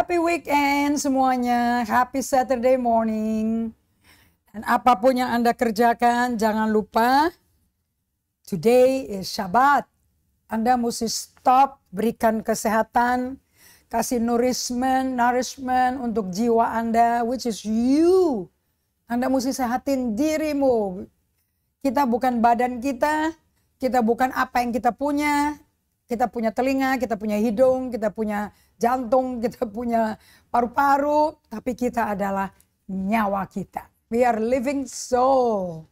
Happy weekend semuanya, happy Saturday morning. Dan apapun yang Anda kerjakan, jangan lupa, today is Shabbat. Anda mesti stop, berikan kesehatan, kasih nourishment untuk jiwa Anda, which is you. Anda mesti sehatin dirimu. Kita bukan badan kita bukan apa yang kita punya. Kita punya telinga, kita punya hidung, kita punya jantung, kita punya paru-paru, tapi kita adalah nyawa kita. We are living soul.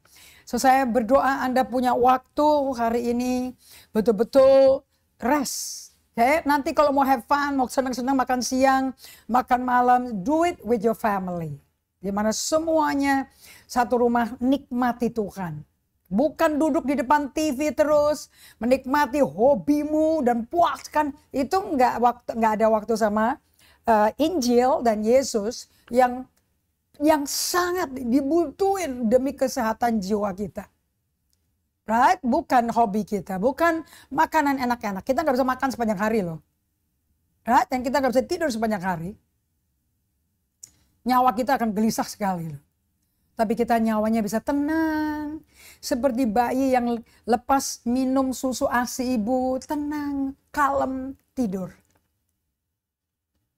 So saya berdoa Anda punya waktu hari ini betul-betul rest. Okay? Nanti kalau mau have fun, mau senang-senang makan siang, makan malam, do it with your family. Di mana semuanya satu rumah nikmati Tuhan. Bukan duduk di depan TV terus menikmati hobimu dan puaskan. Itu nggak ada waktu sama Injil dan Yesus yang sangat dibutuhin demi kesehatan jiwa kita. Right? Bukan hobi kita, bukan makanan enak-enak. Kita nggak bisa makan sepanjang hari loh. Right? Dan kita nggak bisa tidur sepanjang hari. Nyawa kita akan gelisah sekali loh. Tapi kita nyawanya bisa tenang. Seperti bayi yang lepas minum susu ASI ibu. Tenang, kalem, tidur.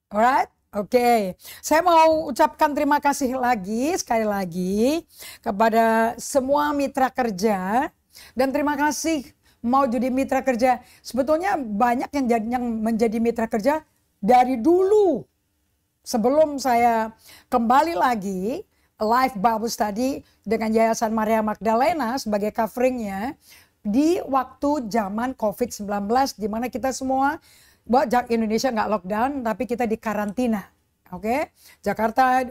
Alright? Oke. Saya mau ucapkan terima kasih lagi, sekali lagi. Kepada semua mitra kerja. Dan terima kasih mau jadi mitra kerja. Sebetulnya banyak yang menjadi mitra kerja dari dulu. Sebelum saya kembali lagi live Bible Study dengan Yayasan Maria Magdalena sebagai coveringnya di waktu zaman COVID-19 di mana kita semua Indonesia nggak lockdown tapi kita di karantina. Oke, Jakarta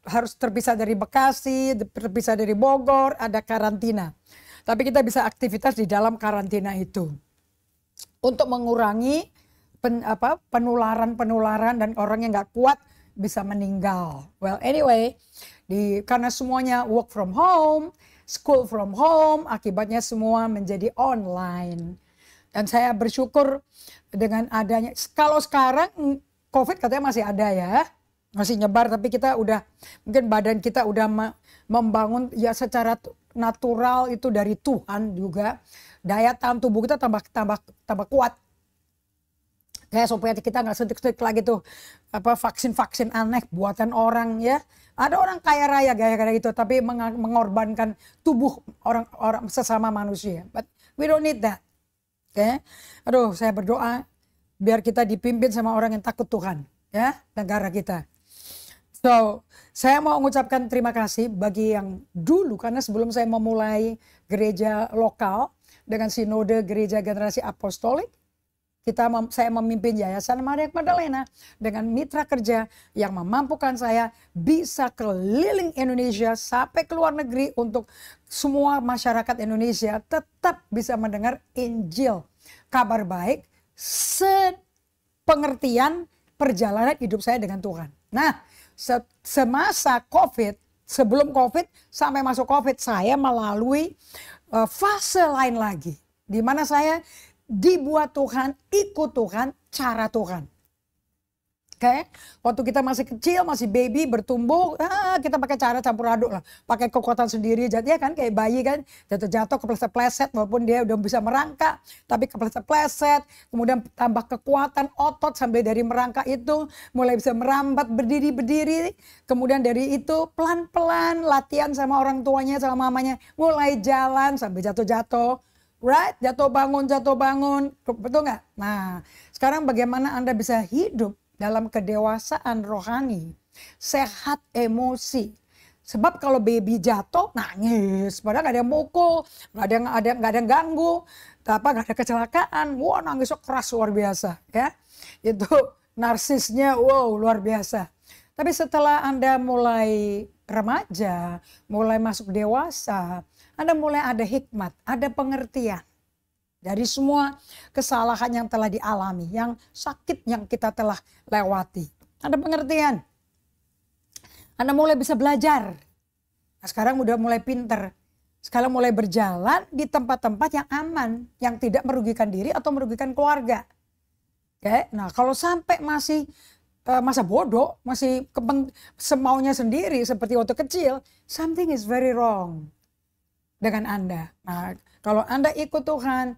harus terpisah dari Bekasi, terpisah dari Bogor, ada karantina. Tapi kita bisa aktivitas di dalam karantina itu untuk mengurangi penularan dan orang yang nggak kuat bisa meninggal. Well anyway, karena semuanya work from home, school from home, akibatnya semua menjadi online. Dan saya bersyukur dengan adanya, kalau sekarang COVID katanya masih ada ya, masih nyebar, tapi kita udah, mungkin badan kita udah membangun ya secara natural itu dari Tuhan juga. Daya tahan tubuh kita tambah kuat. Ya, supaya kita nggak suntik-suntik lagi tuh vaksin-vaksin aneh buatan orang ya. Ada orang kaya raya gaya-gaya gitu tapi mengorbankan tubuh orang sesama manusia. But we don't need that. Okay? Aduh, saya berdoa biar kita dipimpin sama orang yang takut Tuhan ya, negara kita. So, saya mau mengucapkan terima kasih bagi yang dulu karena sebelum saya memulai gereja lokal dengan sinode gereja generasi apostolik, saya memimpin Yayasan Maria Magdalena dengan mitra kerja yang memampukan saya bisa keliling Indonesia sampai ke luar negeri untuk semua masyarakat Indonesia tetap bisa mendengar Injil. Kabar baik, sepengertian perjalanan hidup saya dengan Tuhan. Nah, semasa COVID, sebelum COVID sampai masuk COVID, saya melalui fase lain lagi. Di mana saya dibuat Tuhan, ikut Tuhan, cara Tuhan. Oke, waktu kita masih kecil, masih baby, bertumbuh, kita pakai cara campur aduk lah. Pakai kekuatan sendiri, ya kan kayak bayi kan, jatuh-jatuh, kepleset-pleset, walaupun dia udah bisa merangkak, tapi kepleset-pleset, kemudian tambah kekuatan otot sampai dari merangkak itu, mulai bisa merambat, berdiri, kemudian dari itu pelan-pelan latihan sama orang tuanya, sama mamanya, mulai jalan sampai jatuh-jatuh. Right? Jatuh bangun, betul nggak? Nah, sekarang bagaimana Anda bisa hidup dalam kedewasaan rohani, sehat emosi. Sebab kalau baby jatuh, nangis, padahal nggak ada yang mukul, nggak ada yang ganggu, nggak ada kecelakaan, wah nangisnya keras luar biasa, ya. Itu narsisnya, wow luar biasa. Tapi setelah Anda mulai remaja, mulai masuk dewasa, Anda mulai ada hikmat, ada pengertian dari semua kesalahan yang telah dialami, yang sakit yang kita telah lewati. Ada pengertian. Anda mulai bisa belajar. Nah, sekarang udah mulai pinter. Sekarang mulai berjalan di tempat-tempat yang aman, yang tidak merugikan diri atau merugikan keluarga. Oke, nah kalau sampai masih masa bodoh, masih semaunya sendiri seperti waktu kecil, something is very wrong dengan Anda. Nah, kalau Anda ikut Tuhan,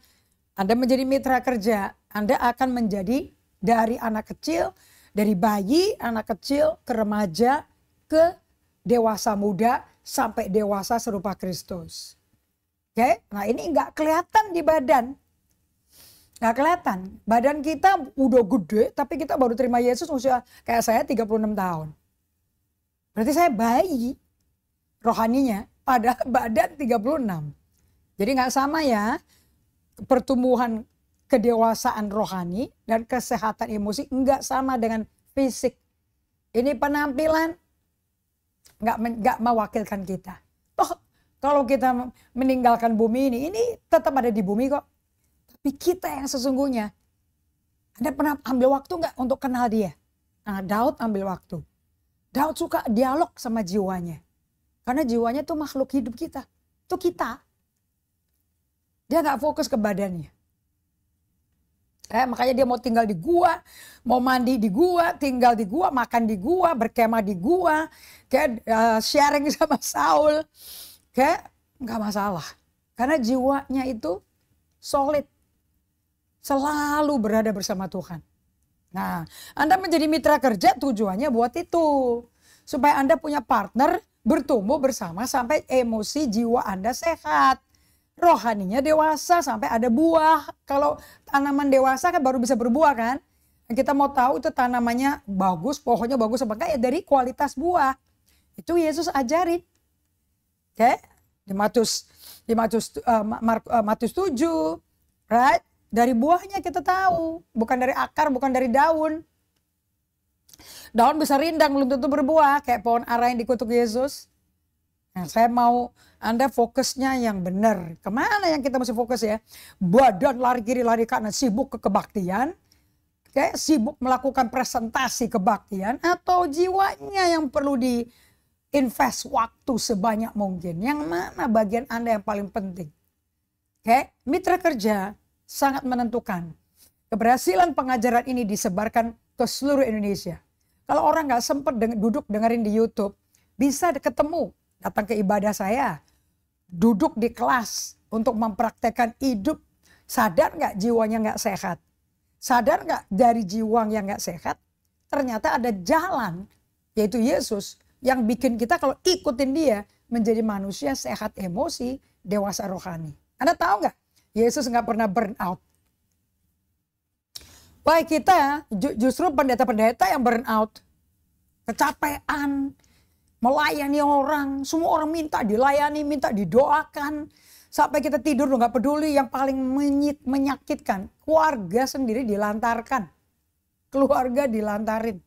Anda menjadi mitra kerja, Anda akan menjadi dari anak kecil, dari bayi, anak kecil, ke remaja, ke dewasa muda, sampai dewasa serupa Kristus. Oke, nah ini nggak kelihatan di badan. Nggak kelihatan. Badan kita udah gede, tapi kita baru terima Yesus usia kayak saya 36 tahun. Berarti saya bayi rohaninya, pada badan 36. Jadi nggak sama ya, pertumbuhan kedewasaan rohani dan kesehatan emosi nggak sama dengan fisik. Ini penampilan nggak mewakilkan kita. Oh, kalau kita meninggalkan bumi ini tetap ada di bumi kok. Tapi kita yang sesungguhnya, Anda pernah ambil waktu nggak untuk kenal dia? Nah, Daud ambil waktu. Daud suka dialog sama jiwanya. Karena jiwanya tuh makhluk hidup kita. Itu kita. Dia nggak fokus ke badannya. Makanya dia mau tinggal di gua, mau mandi di gua, tinggal di gua, makan di gua, berkemah di gua, kayak sharing sama Saul, kayak nggak masalah. Karena jiwanya itu solid, selalu berada bersama Tuhan. Nah, Anda menjadi mitra kerja tujuannya buat itu, supaya Anda punya partner bertumbuh bersama sampai emosi jiwa Anda sehat. Rohaninya dewasa sampai ada buah. Kalau tanaman dewasa kan baru bisa berbuah kan. Kita mau tahu itu tanamannya bagus, pohonnya bagus apa enggak ya dari kualitas buah. Itu Yesus ajarin. Oke, di Matius 7, right? Dari buahnya kita tahu, bukan dari akar, bukan dari daun. Daun bisa rindang belum tentu berbuah kayak pohon ara yang dikutuk Yesus. Nah, saya mau Anda fokusnya yang benar. Kemana yang kita mesti fokus ya? Badan lari kiri lari kanan, sibuk ke kebaktian, kayak sibuk melakukan presentasi kebaktian, atau jiwanya yang perlu di-invest waktu sebanyak mungkin. Yang mana bagian Anda yang paling penting? Oke, mitra kerja sangat menentukan. Keberhasilan pengajaran ini disebarkan ke seluruh Indonesia. Kalau orang nggak sempat duduk dengerin di YouTube, bisa ketemu. Datang ke ibadah saya, duduk di kelas untuk mempraktekkan hidup. Sadar nggak jiwanya nggak sehat? Sadar nggak dari jiwa yang nggak sehat? Ternyata ada jalan, yaitu Yesus, yang bikin kita kalau ikutin dia menjadi manusia sehat emosi, dewasa rohani. Anda tahu nggak? Yesus nggak pernah burn out. Baik kita justru pendeta-pendeta yang burn out, kecapean, melayani orang, semua orang minta dilayani, minta didoakan. Sampai kita tidur nggak peduli, yang paling menyakitkan, keluarga sendiri dilantarkan. Keluarga dilantarin.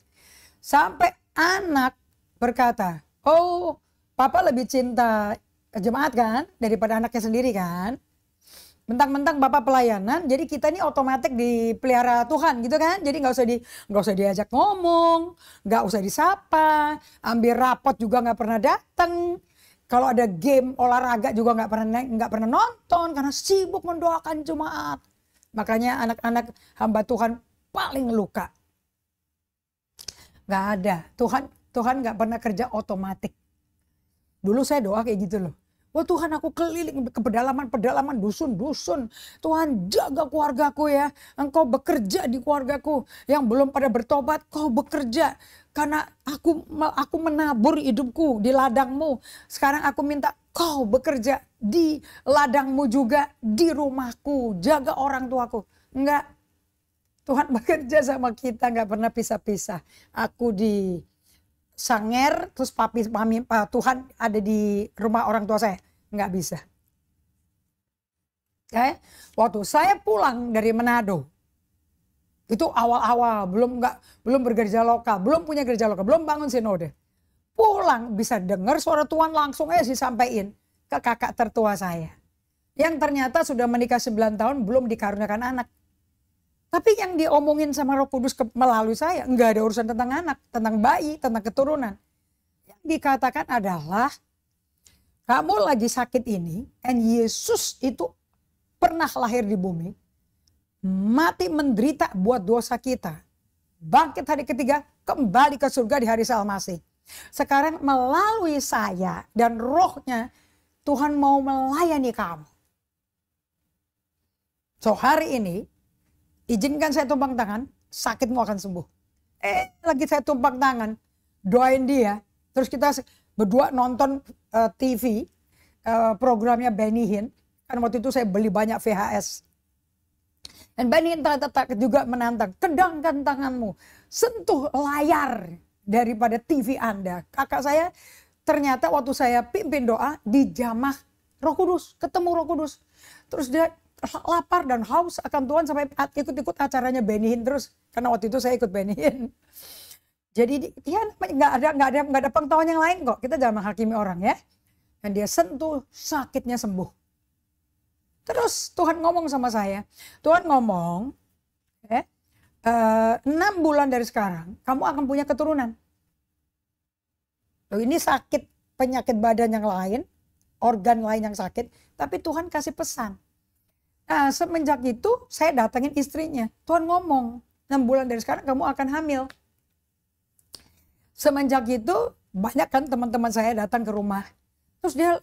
Sampai anak berkata, oh papa lebih cinta jemaat kan, daripada anaknya sendiri kan. Mentang-mentang bapak pelayanan, jadi kita ini otomatis dipelihara Tuhan gitu kan. Jadi nggak usah diajak ngomong, nggak usah disapa, ambil rapot juga nggak pernah datang. Kalau ada game olahraga juga nggak pernah nonton karena sibuk mendoakan jemaat. Makanya anak-anak hamba Tuhan paling luka. Nggak ada, Tuhan nggak pernah kerja otomatis. Dulu saya doa kayak gitu loh. Wah Tuhan, aku keliling ke pedalaman, dusun-dusun. Tuhan jaga keluargaku ya. Engkau bekerja di keluargaku. Yang belum pada bertobat, kau bekerja. Karena aku menabur hidupku di ladangmu. Sekarang aku minta kau bekerja di ladangmu juga, di rumahku. Jaga orang tuaku. Enggak. Tuhan bekerja sama kita, enggak pernah pisah-pisah. Aku di Sanger, terus Tuhan ada di rumah orang tua saya. Nggak bisa. Oke? Waktu saya pulang dari Manado, itu awal-awal, belum bergereja lokal, belum punya gereja lokal, belum bangun sinode. Pulang bisa dengar suara Tuhan langsung aja disampaikan ke kakak tertua saya. Yang ternyata sudah menikah 9 tahun, belum dikaruniakan anak. Tapi yang diomongin sama Roh Kudus melalui saya, enggak ada urusan tentang anak, tentang bayi, tentang keturunan. Yang dikatakan adalah, kamu lagi sakit ini, and Yesus itu pernah lahir di bumi, mati menderita buat dosa kita. bangkit hari ketiga, kembali ke surga di hari Salmasi. Sekarang melalui saya dan rohnya, Tuhan mau melayani kamu. So hari ini, izinkan saya tumpang tangan, sakitmu akan sembuh. Lagi saya tumpang tangan, doain dia. Terus kita berdua nonton TV, programnya Benny Hinn. Kan waktu itu saya beli banyak VHS. Dan Benny Hinn juga menantang, kedangkan tanganmu, sentuh layar daripada TV Anda. Kakak saya ternyata waktu saya pimpin doa di jamah Roh Kudus, ketemu Roh Kudus. Terus dia lapar dan haus akan Tuhan sampai ikut-ikut acaranya Benny Hinn terus. Karena waktu itu saya ikut Benny Hinn. Jadi dia nggak ada pengetahuan yang lain kok. Kita jangan menghakimi orang ya. Dan dia sentuh, sakitnya sembuh. Terus Tuhan ngomong sama saya. Tuhan ngomong, 6 bulan dari sekarang kamu akan punya keturunan. Loh, ini sakit, penyakit badan yang lain, organ lain yang sakit, tapi Tuhan kasih pesan. Nah, semenjak itu saya datangin istrinya. Tuhan ngomong, 6 bulan dari sekarang kamu akan hamil. Semenjak itu banyak kan teman-teman saya datang ke rumah. Terus dia,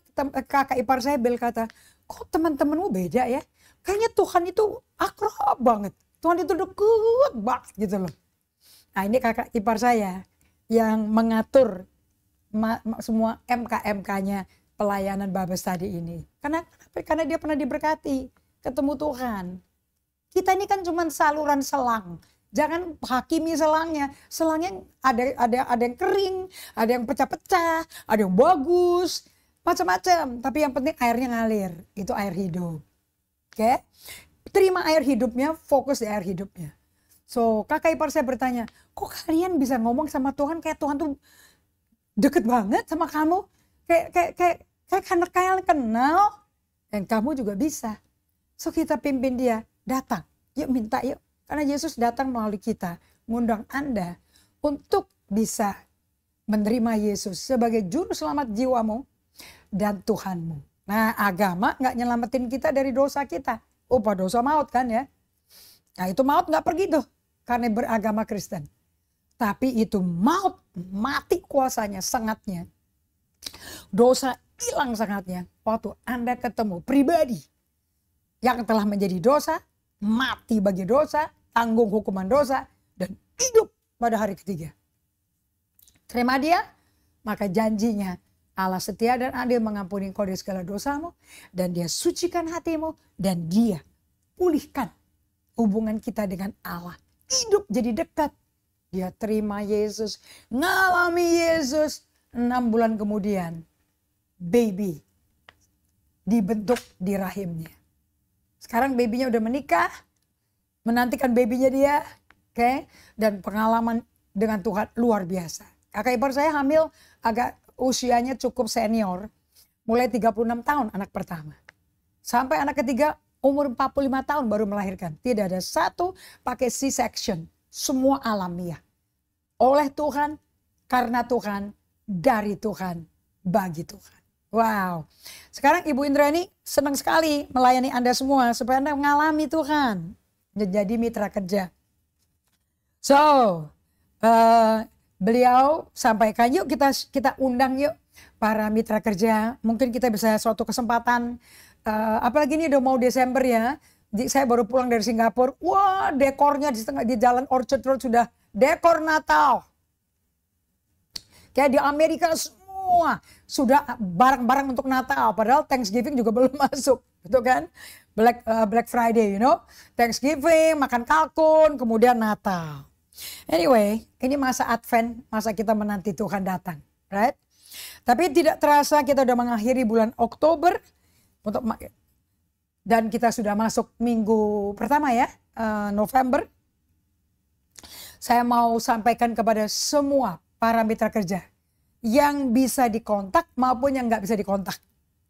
kakak ipar saya kata, kok teman-temanmu beda ya? Kayaknya Tuhan itu akrab banget. Tuhan itu deket banget gitu loh. Nah ini kakak ipar saya yang mengatur semua MK-MK-nya pelayanan Babes tadi ini. Karena dia pernah diberkati, ketemu Tuhan. Kita ini kan cuma saluran selang. Jangan hakimi selangnya. Selangnya ada yang kering, ada yang pecah-pecah, ada yang bagus, macam-macam. Tapi yang penting airnya ngalir. Itu air hidup. Oke? Terima air hidupnya, fokus di air hidupnya. So kakak ipar saya bertanya, kok kalian bisa ngomong sama Tuhan kayak Tuhan tuh deket banget sama kamu? Kayak kalian kenal. Dan kamu juga bisa. So kita pimpin dia, datang. Yuk minta yuk. Karena Yesus datang melalui kita. Ngundang Anda untuk bisa menerima Yesus sebagai juru selamat jiwamu dan Tuhanmu. Nah agama gak nyelamatin kita dari dosa kita. Upah dosa maut kan ya. Nah itu maut gak pergi tuh. Karena beragama Kristen. Tapi itu maut, mati kuasanya, sengatnya. Dosa hilang sengatnya. Waktu Anda ketemu pribadi. Yang telah menjadi dosa, mati bagi dosa, tanggung hukuman dosa. Dan hidup pada hari ketiga. Terima dia, maka janjinya. Allah setia dan adil mengampuni engkau dari segala dosamu. Dan dia sucikan hatimu. Dan dia pulihkan hubungan kita dengan Allah. Hidup jadi dekat. Dia terima Yesus. Ngalami Yesus. 6 bulan kemudian. Baby. Dibentuk di rahimnya. Sekarang babynya udah menikah. Menantikan babynya dia. Oke. Dan pengalaman dengan Tuhan luar biasa. Kakak ipar saya hamil agak usianya cukup senior, mulai 36 tahun anak pertama. Sampai anak ketiga umur 45 tahun baru melahirkan. Tidak ada satu pakai C-section, semua alamiah. Oleh Tuhan, karena Tuhan, dari Tuhan, bagi Tuhan. Wow. Sekarang Ibu Indrani senang sekali melayani Anda semua supaya Anda mengalami Tuhan. Jadi mitra kerja. So, beliau sampaikan yuk kita undang yuk para mitra kerja. Mungkin kita bisa suatu kesempatan. Apalagi ini udah mau Desember ya. Saya baru pulang dari Singapura. Wah dekornya di jalan Orchard Road sudah dekor Natal. Kayak di Amerika semua sudah barang-barang untuk Natal. Padahal Thanksgiving juga belum masuk. Betul kan? Black Friday you know. Thanksgiving, makan kalkun, kemudian Natal. Anyway, ini masa Advent, masa kita menanti Tuhan datang, right? Tapi tidak terasa kita udah mengakhiri bulan Oktober dan kita sudah masuk minggu pertama ya, November. Saya mau sampaikan kepada semua para mitra kerja yang bisa dikontak maupun yang nggak bisa dikontak.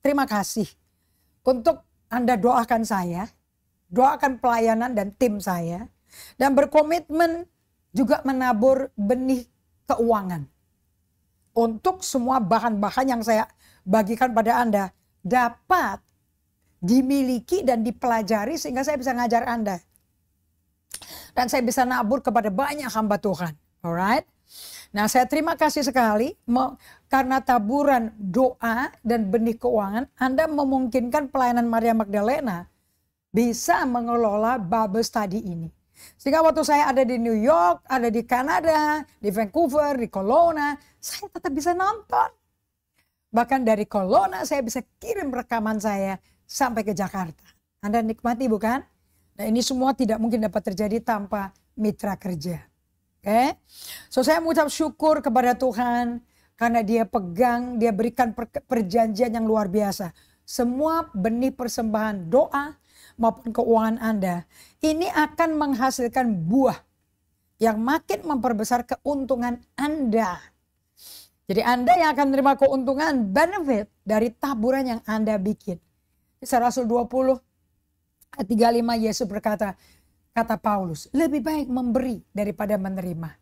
Terima kasih untuk Anda doakan saya, doakan pelayanan dan tim saya, dan berkomitmen juga menabur benih keuangan. Untuk semua bahan-bahan yang saya bagikan pada Anda dapat dimiliki dan dipelajari sehingga saya bisa ngajar Anda. Dan saya bisa nabur kepada banyak hamba Tuhan. Alright. Nah, saya terima kasih sekali karena taburan doa dan benih keuangan Anda memungkinkan pelayanan Maria Magdalena bisa mengelola Bible study ini. Sehingga waktu saya ada di New York, ada di Kanada, di Vancouver, di Kelowna, saya tetap bisa nonton. Bahkan dari Kelowna saya bisa kirim rekaman saya sampai ke Jakarta. Anda nikmati bukan? Nah, ini semua tidak mungkin dapat terjadi tanpa mitra kerja. Oke? So saya mengucap syukur kepada Tuhan karena dia pegang, dia berikan perjanjian yang luar biasa. Semua benih persembahan doa maupun keuangan Anda ini akan menghasilkan buah yang makin memperbesar keuntungan Anda. Jadi Anda yang akan menerima keuntungan benefit dari taburan yang Anda bikin. Kisah Rasul 20 ayat 35 Yesus berkata, kata Paulus, lebih baik memberi daripada menerima.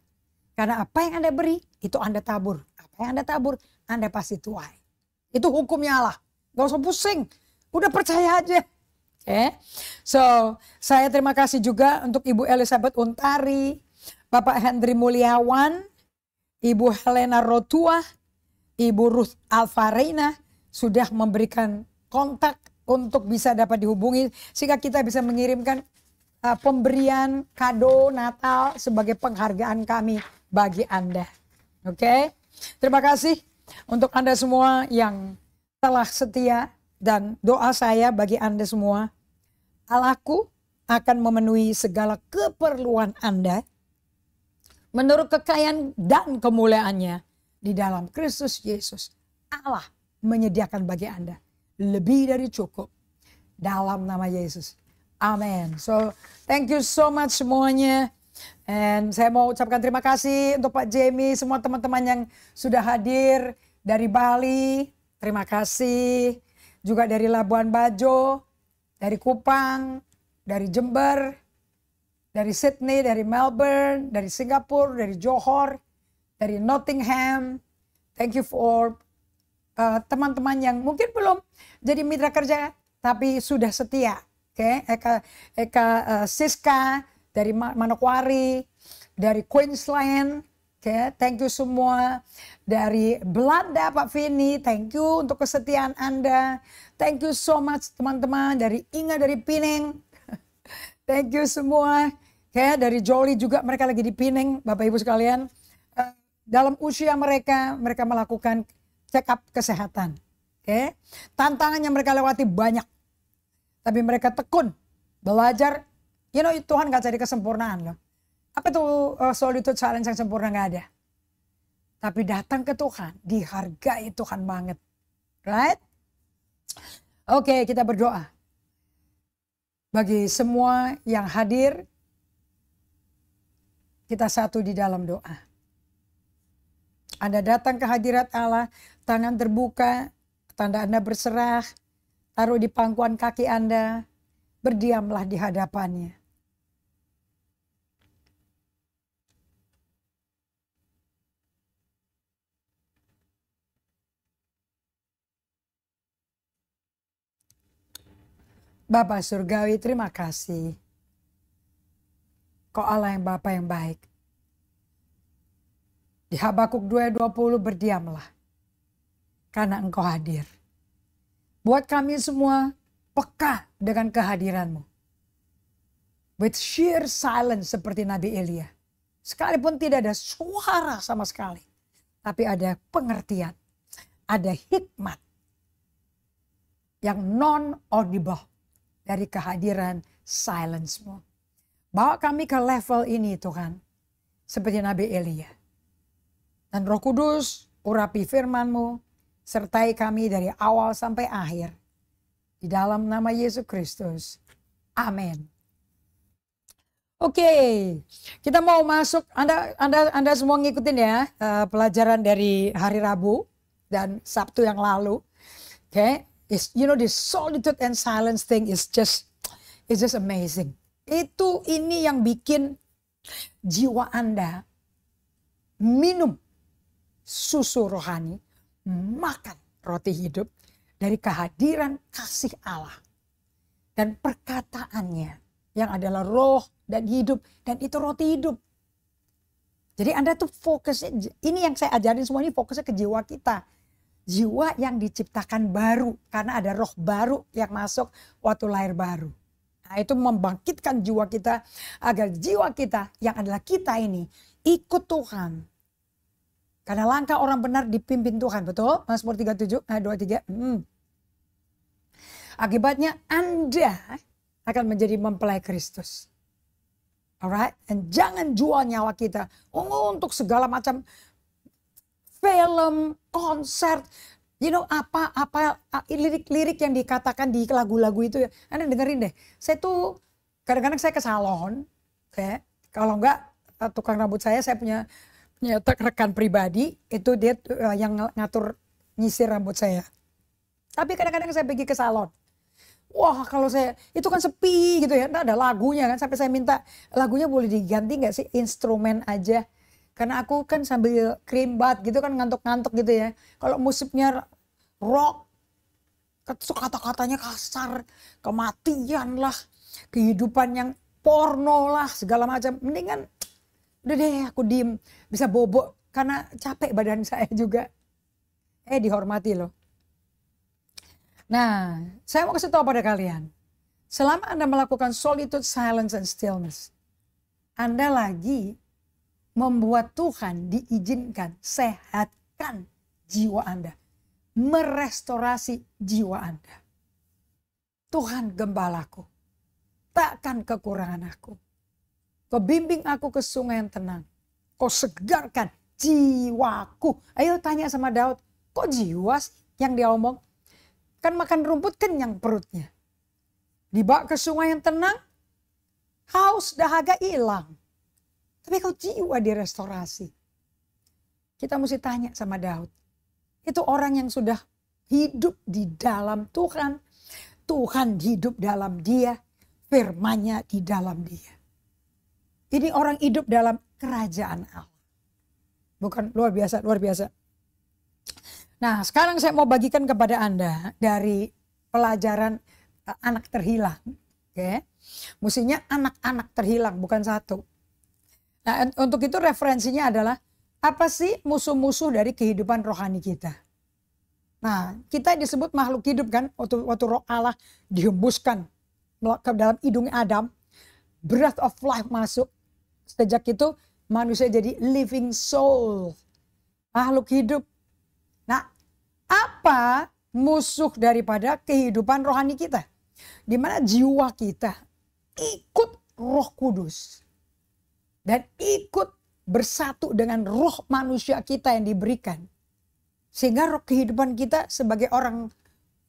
Karena apa yang Anda beri, itu Anda tabur. Apa yang Anda tabur, Anda pasti tuai. Itu hukumnya Allah. Gak usah pusing. Udah percaya aja. Okay. So, saya terima kasih juga untuk Ibu Elizabeth Untari, Bapak Henry Mulyawan, Ibu Helena Rotua, Ibu Ruth Alvarena sudah memberikan kontak untuk bisa dapat dihubungi sehingga kita bisa mengirimkan pemberian kado Natal sebagai penghargaan kami bagi Anda. Oke, terima kasih untuk Anda semua yang telah setia dan doa saya bagi Anda semua. Allahku akan memenuhi segala keperluan Anda menurut kekayaan dan kemuliaannya di dalam Kristus Yesus. Allah menyediakan bagi Anda lebih dari cukup dalam nama Yesus. Amin. So, thank you so much semuanya. And saya mau ucapkan terima kasih untuk Pak Jamie, semua teman-teman yang sudah hadir dari Bali. Terima kasih. Juga dari Labuan Bajo, dari Kupang, dari Jember, dari Sydney, dari Melbourne, dari Singapura, dari Johor, dari Nottingham. Thank you for teman-teman yang mungkin belum jadi mitra kerja tapi sudah setia. Oke, Eka Siska dari Manokwari, dari Queensland. Oke, thank you semua. Dari Belanda Pak Vini, thank you untuk kesetiaan Anda. Thank you so much teman-teman dari Inga dari Pining. Thank you semua. Oke, dari Jolly juga mereka lagi di Pining, Bapak Ibu sekalian. Dalam usia mereka melakukan check up kesehatan. Oke. Tantangan yang mereka lewati banyak. Tapi mereka tekun belajar. Tuhan gak cari kesempurnaan loh. Apa itu solitude challenge yang sempurna gak ada. Tapi datang ke Tuhan, dihargai Tuhan banget. Right? Oke, kita berdoa. Bagi semua yang hadir, kita satu di dalam doa. Anda datang ke hadirat Allah, tangan terbuka, tanda Anda berserah, taruh di pangkuan kaki Anda, berdiamlah di hadapannya. Bapa Surgawi, terima kasih. Kau Allah yang Bapa yang baik. Di Habakuk 2:20 berdiamlah karena Engkau hadir. Buat kami semua peka dengan kehadiran-Mu. With sheer silence seperti Nabi Elia. Sekalipun tidak ada suara sama sekali. Tapi ada pengertian. Ada hikmat. Yang non-audible dari kehadiran silence-Mu. Bawa kami ke level ini Tuhan. Seperti Nabi Elia. Dan Roh Kudus urapi firman-Mu. Sertai kami dari awal sampai akhir. Di dalam nama Yesus Kristus. Amin. Oke, kita mau masuk. Anda semua ngikutin ya pelajaran dari hari Rabu dan Sabtu yang lalu. Oke, this solitude and silence thing is just amazing. Ini yang bikin jiwa Anda minum susu rohani, makan roti hidup dari kehadiran kasih Allah dan perkataannya yang adalah roh dan hidup. Dan itu roti hidup. Jadi Anda tuh fokusnya, ini yang saya ajarin semua ini fokusnya ke jiwa kita. Jiwa yang diciptakan baru karena ada roh baru yang masuk waktu lahir baru. Nah, itu membangkitkan jiwa kita agar jiwa kita yang adalah kita ini ikut Tuhan. Karena langkah orang benar dipimpin Tuhan, betul? Mazmur 37 ayat 23. Akibatnya Anda akan menjadi mempelai Kristus. Alright, dan jangan jual nyawa kita untuk segala macam film, konser, apa lirik-lirik yang dikatakan di lagu-lagu itu ya. Anda dengerin deh. Saya tuh kadang-kadang saya ke salon, kalau enggak tukang rambut saya punya rekan pribadi itu dia yang ngatur nyisir rambut saya. Tapi kadang-kadang saya pergi ke salon. Wah, kalau saya itu kan sepi gitu ya, nggak ada lagunya kan, sampai saya minta lagunya boleh diganti nggak sih instrumen aja, karena aku kan sambil krimbat gitu kan ngantuk-ngantuk gitu ya. Kalau musiknya rock, kata-katanya kasar, kematian lah, kehidupan yang porno lah, segala macam. Mendingan udah deh aku diem, bisa bobok karena capek badan saya juga. Dihormati loh. Nah, saya mau kasih tahu pada kalian, selama Anda melakukan solitude, silence, and stillness, Anda lagi membuat Tuhan diizinkan sehatkan jiwa Anda, merestorasi jiwa Anda. Tuhan gembalaku, takkan kekurangan aku. Kau bimbing aku ke sungai yang tenang, kau segarkan jiwaku. Ayo tanya sama Daud, kok jiwa sih yang dia omong? Kan makan rumput kenyang perutnya. Dibawa ke sungai yang tenang, haus dahaga hilang. Tapi kau jiwa direstorasi. Kita mesti tanya sama Daud. Itu orang yang sudah hidup di dalam Tuhan. Tuhan hidup dalam dia. Firman-Nya di dalam dia. Ini orang hidup dalam kerajaan Allah. Bukan luar biasa, luar biasa. Nah, sekarang saya mau bagikan kepada Anda dari pelajaran anak terhilang. Mestinya anak-anak terhilang, bukan satu. Nah, untuk itu referensinya adalah apa sih musuh-musuh dari kehidupan rohani kita. Nah, kita disebut makhluk hidup kan, waktu roh Allah dihembuskan ke dalam hidung Adam, breath of life masuk. Sejak itu manusia jadi living soul, makhluk hidup. Nah, apa musuh daripada kehidupan rohani kita? Di mana jiwa kita ikut Roh Kudus dan ikut bersatu dengan roh manusia kita yang diberikan. Sehingga roh kehidupan kita sebagai orang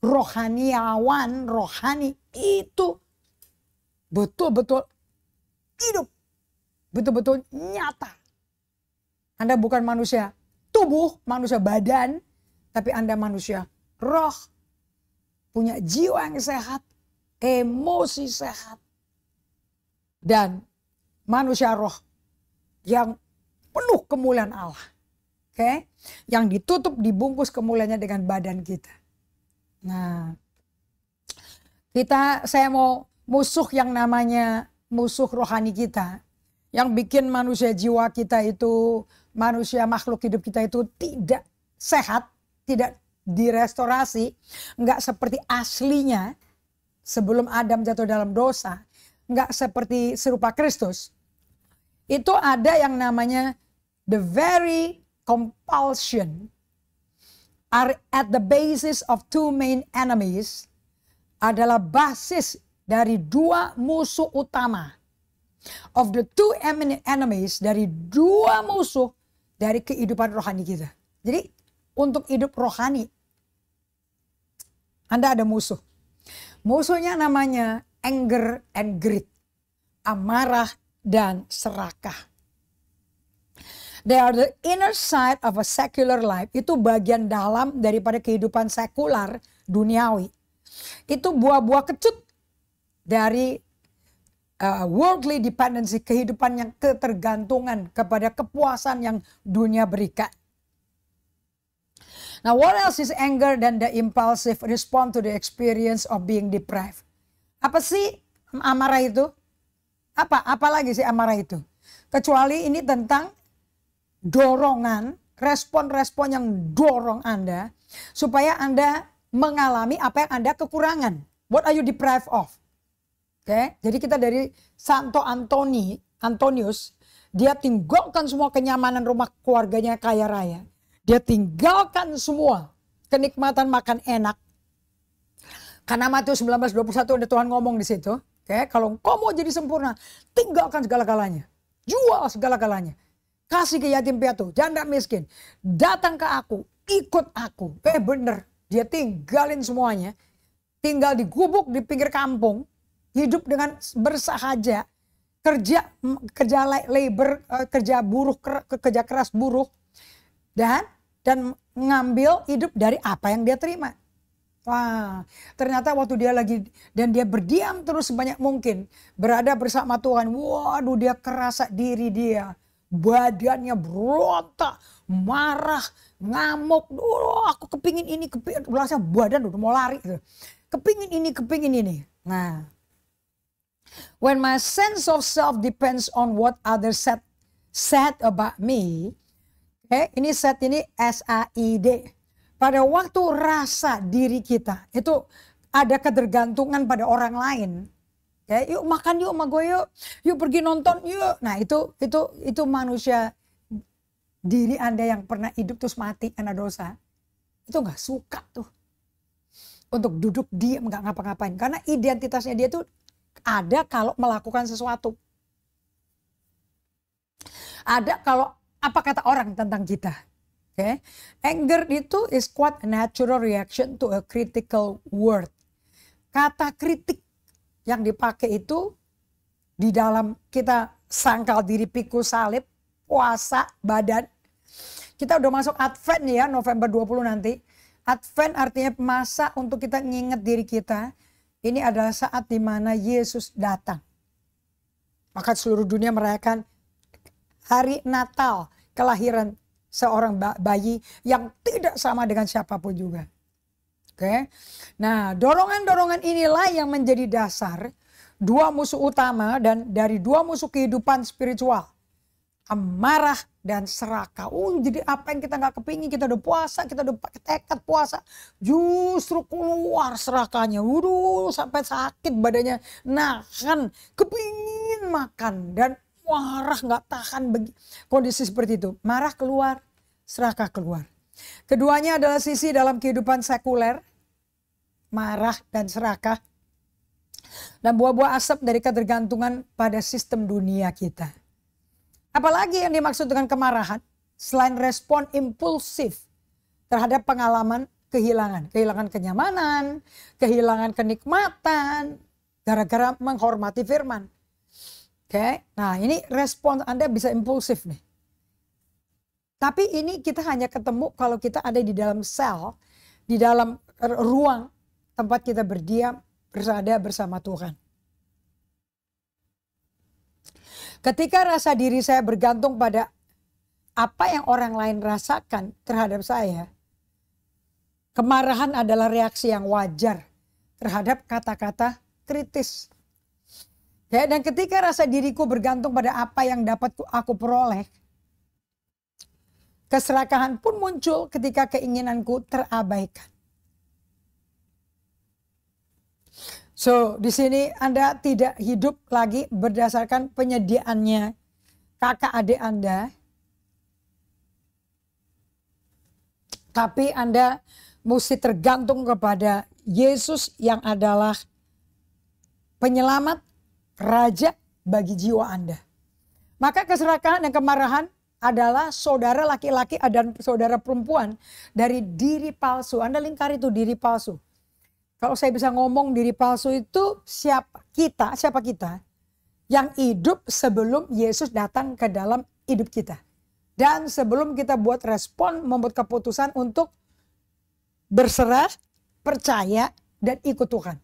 rohaniawan, rohani itu betul-betul hidup, betul-betul nyata. Anda bukan manusia tubuh, manusia badan, tapi Anda manusia roh, punya jiwa yang sehat, emosi sehat, dan manusia roh yang penuh kemuliaan Allah. Yang ditutup, dibungkus kemuliaannya dengan badan kita. Nah, saya mau musuh yang namanya musuh rohani kita, yang bikin manusia jiwa kita itu, manusia makhluk hidup kita itu tidak sehat, tidak direstorasi, nggak seperti aslinya sebelum Adam jatuh dalam dosa, nggak seperti serupa Kristus. Itu ada yang namanya the very compulsion are at the basis of two main enemies, adalah basis dari dua musuh utama. Of the two enemies, dari dua musuh dari kehidupan rohani kita. Jadi untuk hidup rohani, Anda ada musuh. Musuhnya namanya anger and greed, amarah dan serakah. They are the inner side of a secular life. Itu bagian dalam daripada kehidupan sekular duniawi. Itu buah-buah kecut dari worldly dependency, kehidupan yang ketergantungan kepada kepuasan yang dunia berikan. Now, what else is anger than the impulsive respond to the experience of being deprived? Apa sih amarah itu? Apa lagi sih amarah itu? Kecuali ini tentang dorongan, respon-respon yang dorong Anda supaya Anda mengalami apa yang Anda kekurangan. What are you deprived of? Oke, jadi kita dari Santo Antonius, dia tinggalkan semua kenyamanan rumah keluarganya kaya raya. Dia tinggalkan semua kenikmatan makan enak. Karena Matius 19:21 ada Tuhan ngomong di situ. Oke, kalau engkau mau jadi sempurna, tinggalkan segala-galanya. Jual segala-galanya. Kasih ke yatim piatu, janda miskin. Datang ke aku, ikut aku. Bener, dia tinggalin semuanya. Tinggal di gubuk di pinggir kampung. Hidup dengan bersahaja. Kerja labor, kerja buruh, kerja keras buruh. Dan ngambil hidup dari apa yang dia terima. Wah, ternyata waktu dia lagi dan dia berdiam terus sebanyak mungkin berada bersama Tuhan. Waduh, dia kerasa diri dia, badannya berontak, marah, ngamuk. Aku kepingin ini, rasanya badan udah mau lari. Kepingin ini. Nah, when my sense of self depends on what others said about me, ini said ini SAID. Pada waktu rasa diri kita itu ada ketergantungan pada orang lain. Ya, yuk makan yuk sama gue yuk pergi nonton yuk. Nah itu manusia, diri Anda yang pernah hidup terus mati karena dosa. Itu gak suka tuh untuk duduk diam gak ngapa-ngapain. Karena identitasnya dia tuh ada kalau melakukan sesuatu. Ada kalau apa kata orang tentang kita. Okay. Anger itu is quite a natural reaction to a critical word. Kata kritik yang dipakai itu di dalam kita sangkal diri, pikul salib, puasa, badan. Kita udah masuk Advent nih ya, November 20 nanti. Advent artinya masa untuk kita nginget diri kita. Ini adalah saat dimana Yesus datang. Maka seluruh dunia merayakan hari Natal, kelahiran seorang bayi yang tidak sama dengan siapapun juga. Oke. Nah, dorongan-dorongan inilah yang menjadi dasar dua musuh utama dan dari dua musuh kehidupan spiritual. Amarah dan serakah. Jadi apa yang kita gak kepingin, kita udah puasa, kita udah pakai tekad puasa. Justru keluar serakahnya. Sampai sakit badannya. Nahan, kepingin makan dan marah gak tahan kondisi seperti itu. Marah keluar, serakah keluar. Keduanya adalah sisi dalam kehidupan sekuler. Marah dan serakah. Dan buah-buah asap dari ketergantungan pada sistem dunia kita. Apalagi yang dimaksud dengan kemarahan? Selain respon impulsif terhadap pengalaman kehilangan. Kehilangan kenyamanan, kehilangan kenikmatan. Gara-gara menghormati firman. Oke, nah ini respon Anda bisa impulsif nih. Tapi ini kita hanya ketemu kalau kita ada di dalam sel, di dalam ruang tempat kita berdiam, bersada bersama Tuhan. Ketika rasa diri saya bergantung pada apa yang orang lain rasakan terhadap saya, kemarahan adalah reaksi yang wajar terhadap kata-kata kritis. Ya, dan ketika rasa diriku bergantung pada apa yang dapat aku peroleh, keserakahan pun muncul ketika keinginanku terabaikan. So, di sini Anda tidak hidup lagi berdasarkan penyediaannya kakak adik Anda. Tapi Anda mesti tergantung kepada Yesus yang adalah penyelamat, raja bagi jiwa Anda. Maka keserakahan dan kemarahan adalah saudara laki-laki dan saudara perempuan dari diri palsu. Anda lingkari itu diri palsu. Kalau saya bisa ngomong diri palsu itu siapa kita yang hidup sebelum Yesus datang ke dalam hidup kita. Dan sebelum kita buat respon, membuat keputusan untuk berserah, percaya, dan ikut Tuhan.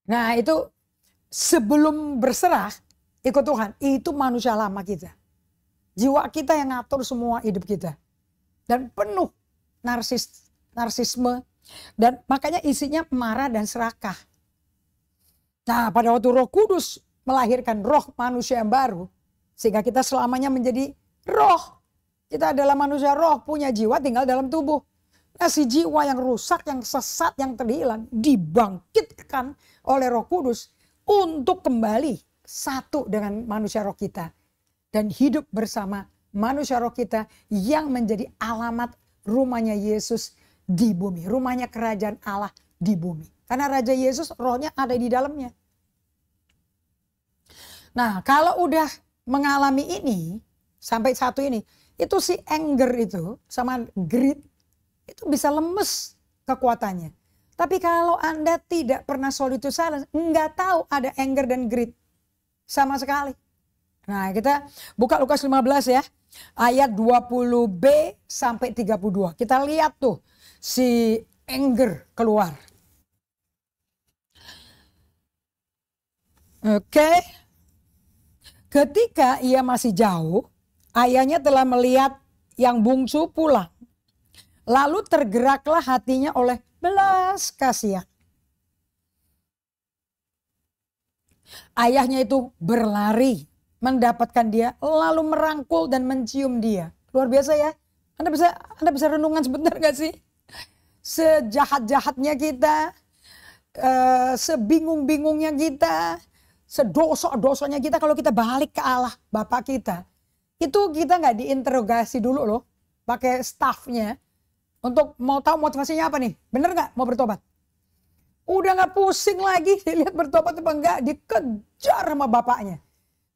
Nah itu sebelum berserah, ikut Tuhan, itu manusia lama kita. Jiwa kita yang ngatur semua hidup kita. Dan penuh narsisme. Dan makanya isinya marah dan serakah. Nah pada waktu Roh Kudus melahirkan roh manusia yang baru. Sehingga kita selamanya menjadi roh. Kita adalah manusia roh, punya jiwa, tinggal dalam tubuh. Nah, si jiwa yang rusak, yang sesat, yang terhilang dibangkitkan oleh Roh Kudus untuk kembali satu dengan manusia roh kita. Dan hidup bersama manusia roh kita yang menjadi alamat rumahnya Yesus di bumi. Rumahnya kerajaan Allah di bumi. Karena Raja Yesus rohnya ada di dalamnya. Nah, kalau udah mengalami ini, sampai satu ini, itu si anger itu sama greed itu bisa lemes kekuatannya. Tapi kalau Anda tidak pernah solid to silence, nggak tahu ada anger dan greed sama sekali. Nah, kita buka Lukas 15 ya, ayat 20b sampai 32. Kita lihat tuh si anger keluar. Oke. Ketika ia masih jauh, ayahnya telah melihat yang bungsu pulang. Lalu tergeraklah hatinya oleh belas kasihan. Ayahnya itu berlari mendapatkan dia, lalu merangkul dan mencium dia. Luar biasa ya. Anda bisa renungan sebentar gak sih? Sejahat-jahatnya kita, sebingung-bingungnya kita, sedosa-dosanya kita, kalau kita balik ke Allah Bapa kita, itu kita nggak diinterogasi dulu loh, pakai staffnya untuk mau tahu motivasinya apa nih, bener nggak mau bertobat? Udah nggak pusing lagi dilihat bertobat apa enggak, dikejar sama bapaknya.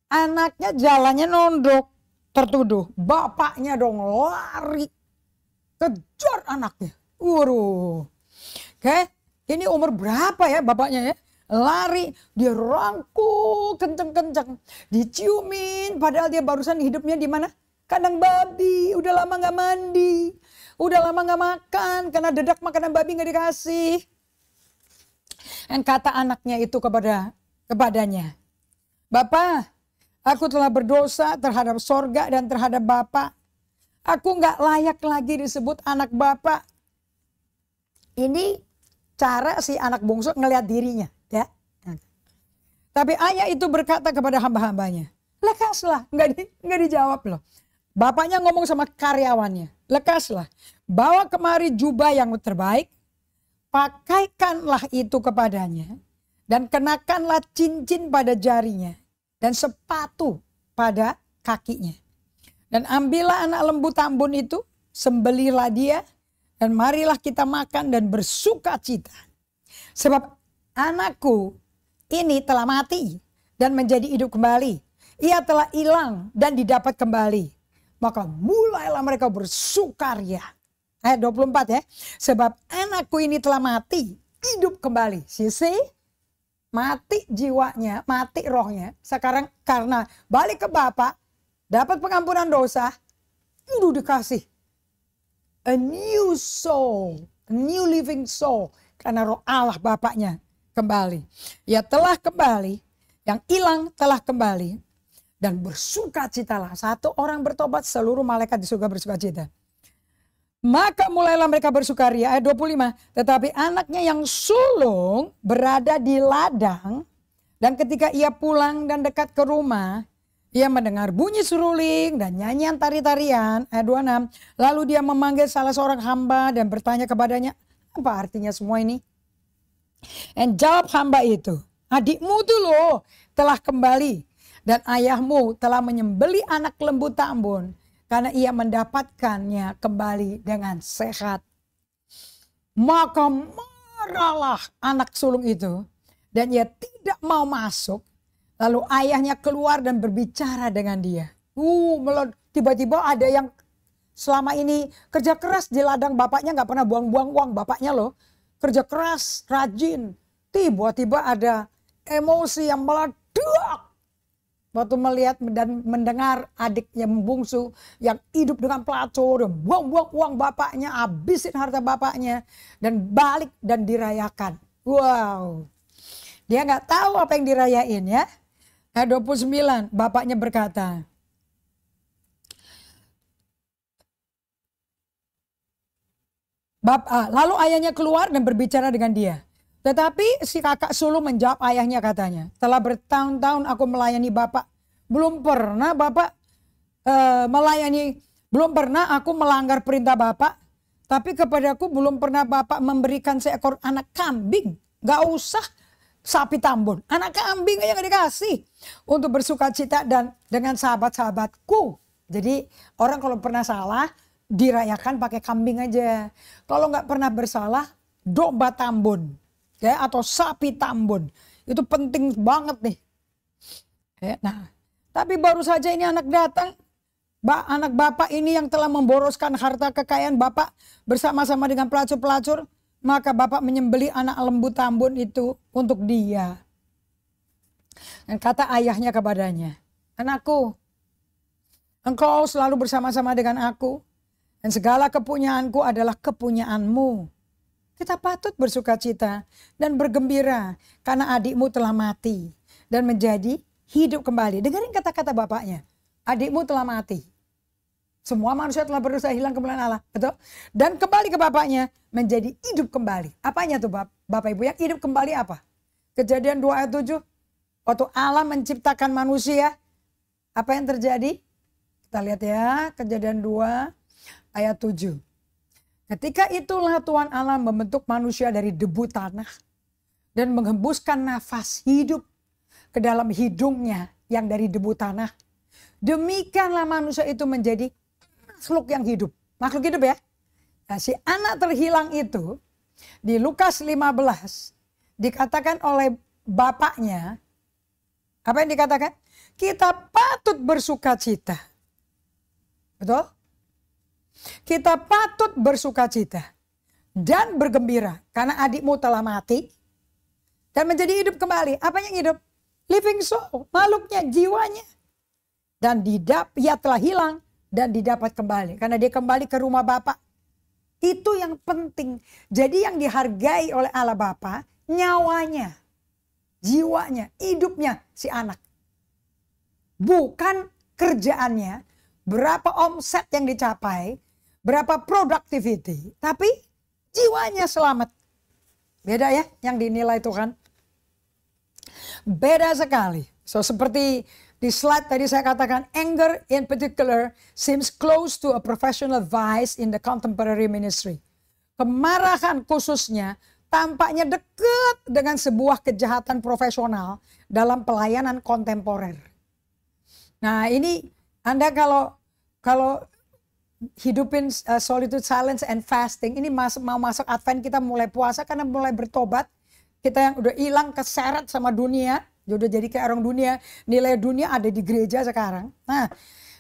Anaknya jalannya nondok, tertuduh, bapaknya dong lari, kejar anaknya. Oke, ini umur berapa ya bapaknya ya? Lari, dia rangkul kenceng-kenceng, diciumin, padahal dia barusan hidupnya di mana? Kandang babi, udah lama nggak mandi, udah lama nggak makan karena dedak makanan babi nggak dikasih. Dan kata anaknya itu kepadanya, "Bapak, aku telah berdosa terhadap sorga dan terhadap Bapak. Aku nggak layak lagi disebut anak Bapak." Ini cara si anak bungsu ngelihat dirinya. Ya. Tapi ayah itu berkata kepada hamba-hambanya, lekaslah, nggak dijawab loh. Bapaknya ngomong sama karyawannya, lekaslah, bawa kemari jubah yang terbaik, pakaikanlah itu kepadanya, dan kenakanlah cincin pada jarinya, dan sepatu pada kakinya. Dan ambillah anak lembu tambun itu, sembelihlah dia, dan marilah kita makan dan bersuka cita. Sebab anakku ini telah mati dan menjadi hidup kembali. Ia telah hilang dan didapat kembali. Maka mulailah mereka bersukaria. Ayat 24 ya. Sebab anakku ini telah mati, hidup kembali. See? Mati jiwanya, mati rohnya. Sekarang karena balik ke Bapa, dapat pengampunan dosa, itu dikasih a new soul, a new living soul. Karena roh Allah Bapaknya kembali. Ia telah kembali, yang hilang telah kembali. Dan bersukacitalah. Satu orang bertobat, seluruh malaikat di surga bersukacita. Maka mulailah mereka bersukaria. Ayat 25. Tetapi anaknya yang sulung berada di ladang. Dan ketika ia pulang dan dekat ke rumah, ia mendengar bunyi seruling dan nyanyian tari-tarian. Ayat 26. Lalu dia memanggil salah seorang hamba dan bertanya kepadanya, apa artinya semua ini? Dan jawab hamba itu, adikmu tuh loh telah kembali. Dan ayahmu telah menyembeli anak lembu tambun. Karena ia mendapatkannya kembali dengan sehat. Maka marahlah anak sulung itu. Dan ia tidak mau masuk. Lalu ayahnya keluar dan berbicara dengan dia. Tiba-tiba ada yang selama ini kerja keras di ladang bapaknya, gak pernah buang-buang uang bapaknya loh. Kerja keras, rajin. Tiba-tiba ada emosi yang meledak. Waktu melihat dan mendengar adiknya membungsu yang hidup dengan pelacur, buang-buang uang bapaknya, habisin harta bapaknya, dan balik dan dirayakan. Wow, dia nggak tahu apa yang dirayain ya. Ayat 29, bapaknya berkata, lalu ayahnya keluar dan berbicara dengan dia. Tetapi si kakak sulung menjawab ayahnya katanya, telah bertahun-tahun aku melayani bapak. Belum pernah bapak belum pernah aku melanggar perintah bapak. Tapi kepadaku belum pernah bapak memberikan seekor anak kambing. Gak usah sapi tambun. Anak kambing aja gak dikasih. Untuk bersuka cita dan dengan sahabat-sahabatku. Jadi orang kalau pernah salah dirayakan pakai kambing aja. Kalau gak pernah bersalah domba tambun. Ya, atau sapi tambun. Itu penting banget nih. Ya, nah, tapi baru saja ini anak datang. Anak bapak ini yang telah memboroskan harta kekayaan bapak bersama-sama dengan pelacur-pelacur. Maka bapak menyembelih anak lembu tambun itu untuk dia. Dan kata ayahnya kepadanya, anakku, engkau selalu bersama-sama dengan aku. Dan segala kepunyaanku adalah kepunyaanmu. Kita patut bersuka cita dan bergembira karena adikmu telah mati dan menjadi hidup kembali. Dengarin kata-kata bapaknya, adikmu telah mati. Semua manusia telah berdosa hilang kemuliaan Allah. Betul? Dan kembali ke bapaknya menjadi hidup kembali. Apanya tuh Bapak Ibu? Yang hidup kembali apa? Kejadian 2 ayat 7. Waktu Allah menciptakan manusia. Apa yang terjadi? Kita lihat ya. Kejadian 2 ayat 7. Ketika itulah Tuhan Allah membentuk manusia dari debu tanah. Dan menghembuskan nafas hidup ke dalam hidungnya yang dari debu tanah. Demikianlah manusia itu menjadi makhluk yang hidup. Makhluk hidup ya. Nah, si anak terhilang itu di Lukas 15 dikatakan oleh bapaknya. Apa yang dikatakan? Kita patut bersuka cita. Betul? Kita patut bersuka cita dan bergembira karena adikmu telah mati dan menjadi hidup kembali. Apa yang hidup? Living soul, makhluknya, jiwanya. Dan ia telah hilang dan didapat kembali. Karena dia kembali ke rumah Bapa. Itu yang penting. Jadi yang dihargai oleh Allah Bapa, nyawanya, jiwanya, hidupnya si anak. Bukan kerjaannya, berapa omset yang dicapai, berapa productivity. Tapi jiwanya selamat. Beda ya yang dinilai Tuhan. Beda sekali. So seperti di slide tadi saya katakan, anger in particular seems close to a professional vice in the contemporary ministry. Kemarahan khususnya tampaknya dekat dengan sebuah kejahatan profesional dalam pelayanan kontemporer. Nah ini Anda kalau hidupin solitude, silence and fasting, ini mau masuk Advent, kita mulai puasa karena mulai bertobat. Kita yang udah hilang keseret sama dunia, udah jadi kayak orang dunia, nilai dunia ada di gereja sekarang. Nah,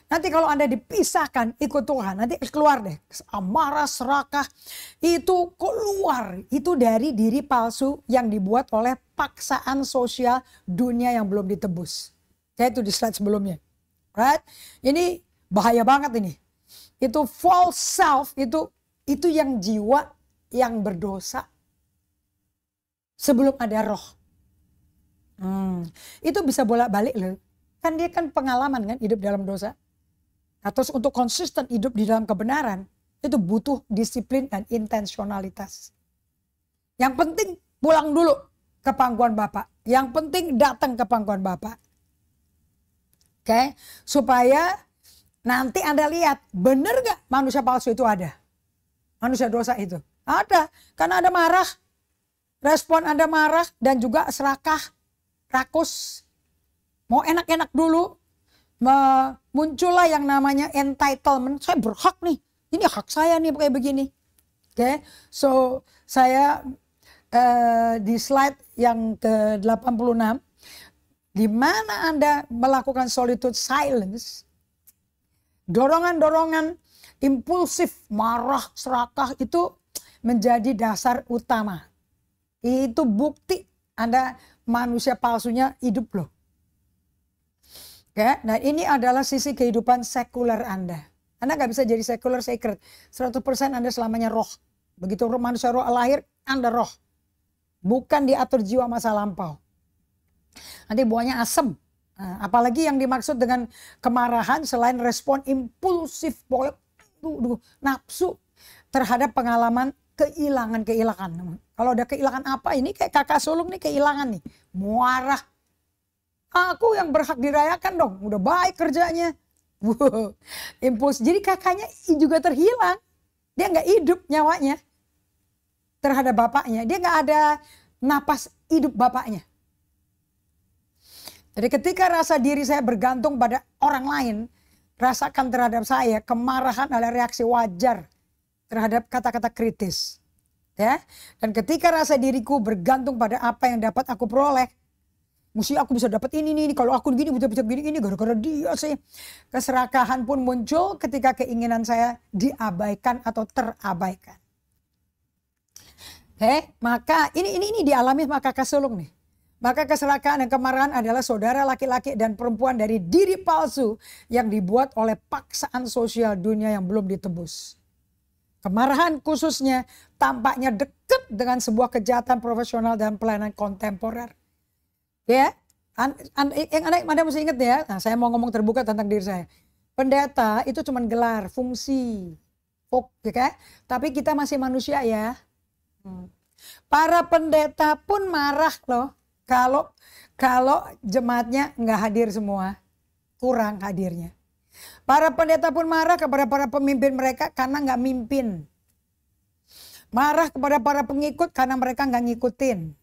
nanti kalau Anda dipisahkan ikut Tuhan, nanti keluar deh. Amarah, serakah, itu keluar. Itu dari diri palsu yang dibuat oleh paksaan sosial dunia yang belum ditebus. Kayak itu di slide sebelumnya. Right? Ini bahaya banget ini. Itu false self, itu yang jiwa yang berdosa. Sebelum ada roh. Itu bisa bolak-balik loh. Kan dia kan pengalaman kan hidup dalam dosa. Nah, terus untuk konsisten hidup di dalam kebenaran. Itu butuh disiplin dan intensionalitas. Yang penting pulang dulu ke pangkuan Bapak. Yang penting datang ke pangkuan Bapak. Oke. Supaya nanti Anda lihat benar gak manusia palsu itu ada. Manusia dosa itu. Ada. Karena Anda marah. Respon Anda marah dan juga serakah, rakus, mau enak-enak dulu, muncullah yang namanya entitlement. Saya berhak nih, ini hak saya nih kayak begini. Oke, so saya di slide yang ke-86, di mana Anda melakukan solitude silence, dorongan-dorongan impulsif, marah, serakah itu menjadi dasar utama. Itu bukti Anda manusia palsunya hidup loh. Ya, nah ini adalah sisi kehidupan sekuler Anda. Anda gak bisa jadi sekuler sacred. 100% Anda selamanya roh. Begitu manusia roh lahir, Anda roh. Bukan diatur jiwa masa lampau. Nanti buahnya asem. Nah, apalagi yang dimaksud dengan kemarahan selain respon impulsif, nafsu terhadap pengalaman kehilangan. Kalau udah kehilangan apa, ini kayak kakak sulung nih kehilangan nih. Marah. Aku yang berhak dirayakan dong, udah baik kerjanya. Wow, impuls. Jadi kakaknya juga terhilang. Dia nggak hidup nyawanya terhadap bapaknya. Dia nggak ada napas hidup bapaknya. Jadi ketika rasa diri saya bergantung pada orang lain, rasakan terhadap saya, kemarahan adalah reaksi wajar terhadap kata-kata kritis. Ya. Dan ketika rasa diriku bergantung pada apa yang dapat aku peroleh, mesti aku bisa dapat ini, kalau aku gini bisa gini, gara-gara dia sih. Keserakahan pun muncul ketika keinginan saya diabaikan atau terabaikan. Maka ini dialami sama kakak sulung nih. Maka keserakahan dan kemarahan adalah saudara laki-laki dan perempuan dari diri palsu yang dibuat oleh paksaan sosial dunia yang belum ditebus. Kemarahan khususnya tampaknya dekat dengan sebuah kejahatan profesional dan pelayanan kontemporer. Ya, yang Anda mesti ingat ya, nah, saya mau ngomong terbuka tentang diri saya. Pendeta itu cuma gelar, fungsi, ya, tapi kita masih manusia ya. Para pendeta pun marah loh kalau jemaatnya nggak hadir semua, kurang hadirnya. Para pendeta pun marah kepada para pemimpin mereka karena nggak mimpin. Marah kepada para pengikut karena mereka nggak ngikutin.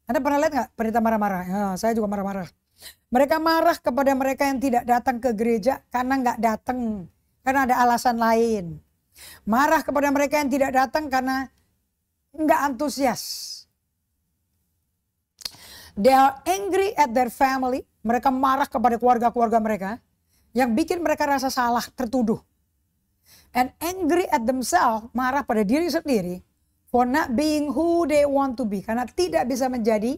Anda pernah lihat nggak pendeta marah-marah? Ya, saya juga marah-marah. Mereka marah kepada mereka yang tidak datang ke gereja karena nggak datang, karena ada alasan lain. Marah kepada mereka yang tidak datang karena nggak antusias. They are angry at their family. Mereka marah kepada keluarga-keluarga mereka yang bikin mereka rasa salah, tertuduh. And angry at themselves, marah pada diri sendiri. For not being who they want to be. Karena tidak bisa menjadi,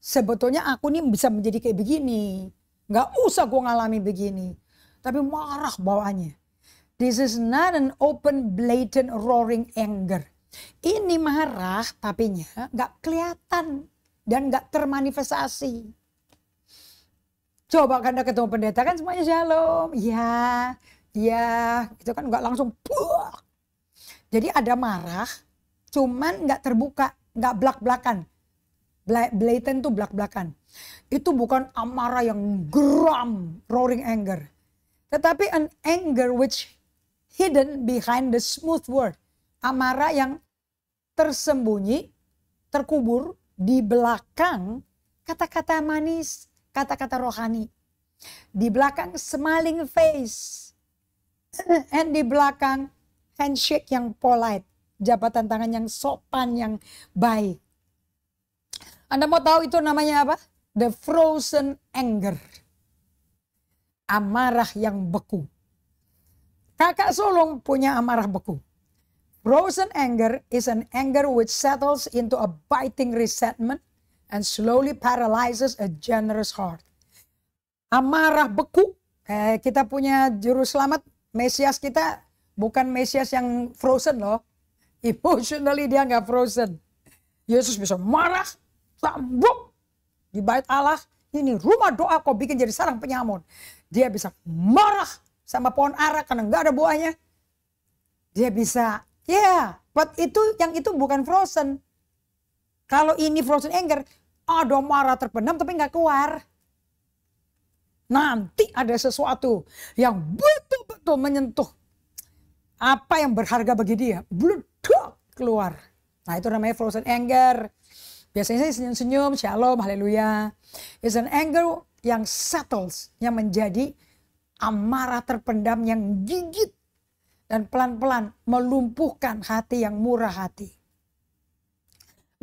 sebetulnya aku nih bisa menjadi kayak begini. Gak usah gue ngalami begini. Tapi marah bawaannya. This is not an open, blatant, roaring anger. Ini marah tapinya gak kelihatan dan gak termanifestasi. Coba Anda ketemu pendeta kan semuanya shalom. Ya, itu kan gak langsung. Buah. Jadi ada marah. Cuman gak terbuka, gak belak-belakan. Blatant tuh belak-belakan. Itu bukan amarah yang geram, roaring anger. Tetapi an anger which hidden behind the smooth word. Amarah yang tersembunyi, terkubur di belakang kata-kata manis, kata-kata rohani. Di belakang smiling face. And di belakang handshake yang polite. Jabatan tangan yang sopan, yang baik. Anda mau tahu itu namanya apa? The frozen anger. Amarah yang beku. Kakak sulung punya amarah beku. Frozen anger is an anger which settles into a biting resentment and slowly paralyzes a generous heart. Amarah beku. Kita punya juru selamat, Mesias kita bukan Mesias yang frozen loh. Emotionally dia nggak frozen. Yesus bisa marah, sambung di bait Allah. Ini rumah doa kau bikin jadi sarang penyamun. Dia bisa marah sama pohon ara karena nggak ada buahnya. Dia bisa, but yang itu bukan frozen. Kalau ini frozen anger, ada marah terpendam tapi nggak keluar. Nanti ada sesuatu yang betul-betul menyentuh apa yang berharga bagi dia. Bludak keluar. Nah itu namanya frozen anger. Biasanya saya senyum-senyum, shalom, haleluya. It's an anger yang settles, yang menjadi amarah terpendam yang gigit. Dan pelan-pelan melumpuhkan hati yang murah hati.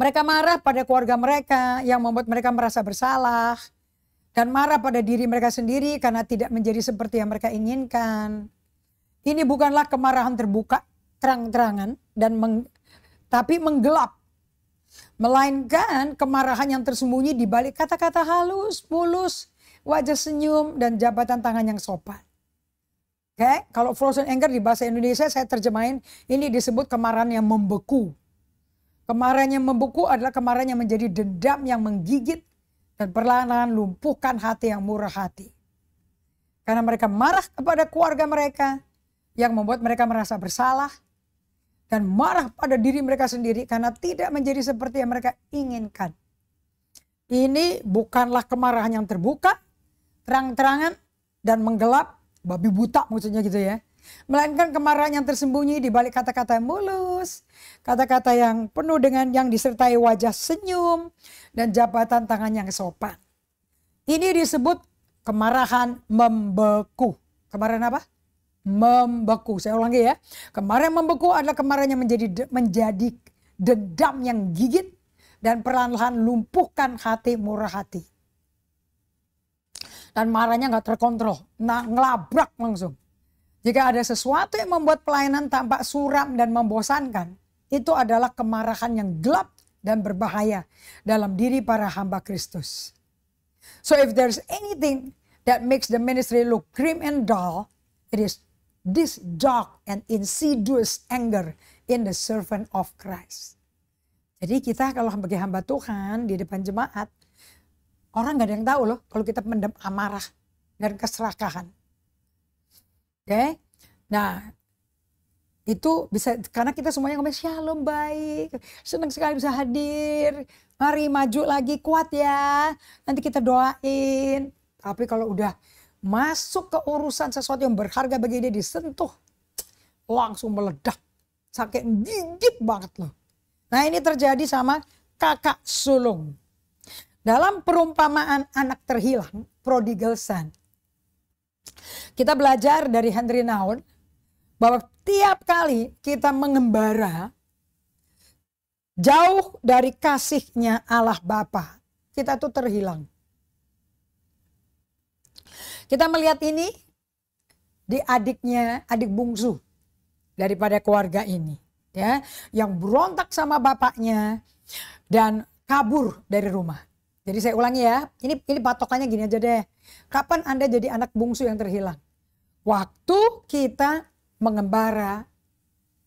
Mereka marah pada keluarga mereka yang membuat mereka merasa bersalah. Dan marah pada diri mereka sendiri karena tidak menjadi seperti yang mereka inginkan. Ini bukanlah kemarahan terbuka, terang-terangan, tapi menggelap. Melainkan kemarahan yang tersembunyi di balik kata-kata halus, mulus, wajah senyum, dan jabatan tangan yang sopan. Kalau frozen anger di bahasa Indonesia saya terjemahin, ini disebut kemarahan yang membeku. Kemarahan yang membeku adalah kemarahan yang menjadi dendam yang menggigit dan perlahan-lahan lumpuhkan hati yang murah hati. Karena mereka marah kepada keluarga mereka, yang membuat mereka merasa bersalah. dan marah pada diri mereka sendiri karena tidak menjadi seperti yang mereka inginkan. Ini bukanlah kemarahan yang terbuka, terang-terangan, dan menggelap, babi buta maksudnya gitu ya. Melainkan kemarahan yang tersembunyi di balik kata-kata yang mulus, kata-kata yang penuh dengan yang disertai wajah senyum, dan jabatan tangan yang sopan. Ini disebut kemarahan membeku. Kemarahan apa? Membeku. Saya ulangi ya. Kemarahan membeku adalah kemarahan yang menjadi dendam yang gigit dan perlahan-lahan lumpuhkan hati murah hati. Dan marahnya nggak terkontrol, ngelabrak langsung. Jika ada sesuatu yang membuat pelayanan tampak suram dan membosankan, itu adalah kemarahan yang gelap dan berbahaya dalam diri para hamba Kristus. So if there's anything that makes the ministry look grim and dull, it is this dark and insidious anger in the servant of Christ. Jadi kita kalau sebagai hamba Tuhan di depan jemaat, orang gak ada yang tahu loh kalau kita mendem amarah dan keserakahan. Oke, nah itu bisa karena kita semuanya ngomong shalom baik, senang sekali bisa hadir, mari maju lagi kuat ya, nanti kita doain. Tapi kalau udah masuk ke urusan sesuatu yang berharga bagi dia disentuh, langsung meledak, saking gigit banget loh. Nah ini terjadi sama kakak sulung. Dalam perumpamaan anak terhilang, prodigal son. Kita belajar dari Henry Nouwen bahwa tiap kali kita mengembara jauh dari kasihnya Allah Bapa, kita tuh terhilang. Kita melihat ini di adik bungsu daripada keluarga ini, ya, yang berontak sama bapaknya dan kabur dari rumah. Jadi saya ulangi ya, ini patokannya gini aja deh. Kapan Anda jadi anak bungsu yang terhilang? Waktu kita mengembara,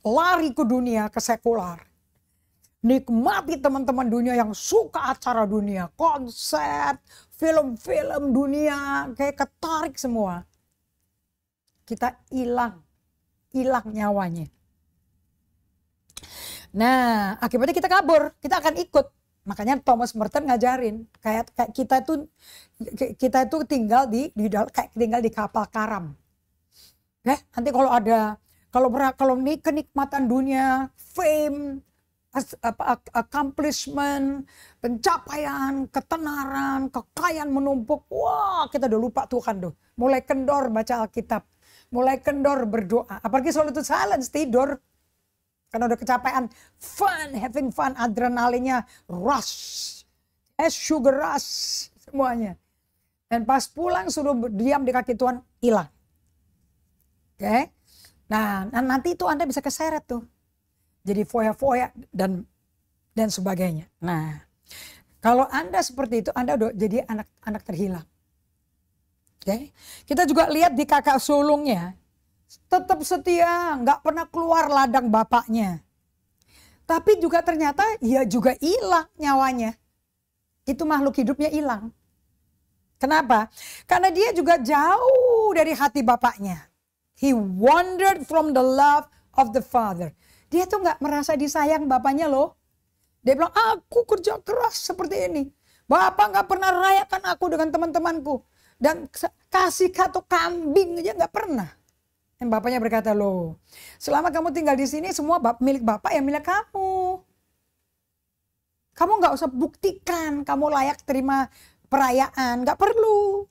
lari ke dunia, ke sekular. Nikmati teman-teman dunia yang suka acara dunia, konser, film-film dunia, kayak ketarik semua. Kita hilang nyawanya. Nah, akibatnya kita kabur, kita akan ikut. Makanya Thomas Merton ngajarin kayak kita itu tinggal di kapal karam. Nanti kalau ini kenikmatan dunia, fame, accomplishment, pencapaian, ketenaran, kekayaan menumpuk. Wah, kita udah lupa Tuhan tuh. Mulai kendor baca Alkitab, mulai kendor berdoa. Apalagi soal itu silence, tidur. Karena udah kecapean, having fun, adrenalinnya rush, sugar rush, semuanya. Dan pas pulang suruh diam di kaki Tuhan, hilang. Oke, nah nanti itu Anda bisa keseret tuh. Jadi foya-foya dan sebagainya. Nah, kalau Anda seperti itu, Anda udah jadi anak terhilang. Oke, kita juga lihat di kakak sulungnya. Tetap setia, nggak pernah keluar ladang bapaknya. Tapi juga ternyata ya juga hilang nyawanya. Itu makhluk hidupnya hilang. Kenapa? Karena dia juga jauh dari hati bapaknya. He wandered from the love of the father. Dia tuh nggak merasa disayang bapaknya loh. Dia bilang, aku kerja keras seperti ini. Bapak nggak pernah rayakan aku dengan teman-temanku. Dan kasih kado kambing aja nggak pernah. Dan bapaknya berkata, loh, selama kamu tinggal di sini semua milik bapak ya milik kamu. Kamu nggak usah buktikan kamu layak terima perayaan, nggak perlu.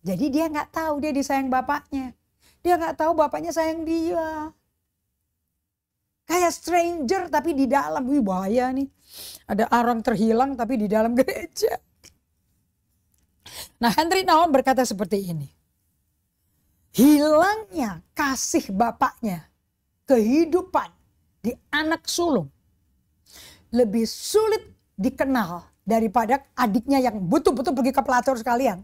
Jadi dia nggak tahu dia disayang bapaknya. Dia nggak tahu bapaknya sayang dia. Kayak stranger tapi di dalam, wih bahaya nih. Ada orang terhilang tapi di dalam gereja. Nah Henry Nouwen berkata seperti ini. Hilangnya kasih bapaknya, kehidupan di anak sulung lebih sulit dikenal daripada adiknya yang betul-betul pergi ke pelacur sekalian.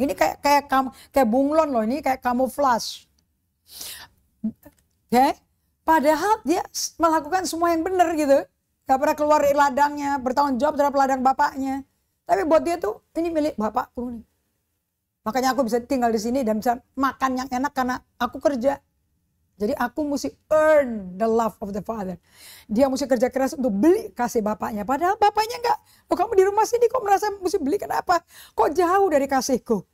Ini kayak bunglon loh, ini kayak kamuflase. Oke? Padahal dia melakukan semua yang benar gitu. Gak pernah keluar dari ladangnya, bertanggung jawab terhadap ladang bapaknya. Tapi buat dia tuh ini milik bapakku nih. Makanya aku bisa tinggal di sini dan bisa makan yang enak karena aku kerja. Jadi aku mesti earn the love of the father. Dia mesti kerja keras untuk beli kasih bapaknya. Padahal bapaknya enggak. Oh, kamu di rumah sini kok merasa mesti beli, kenapa? Kok jauh dari kasihku?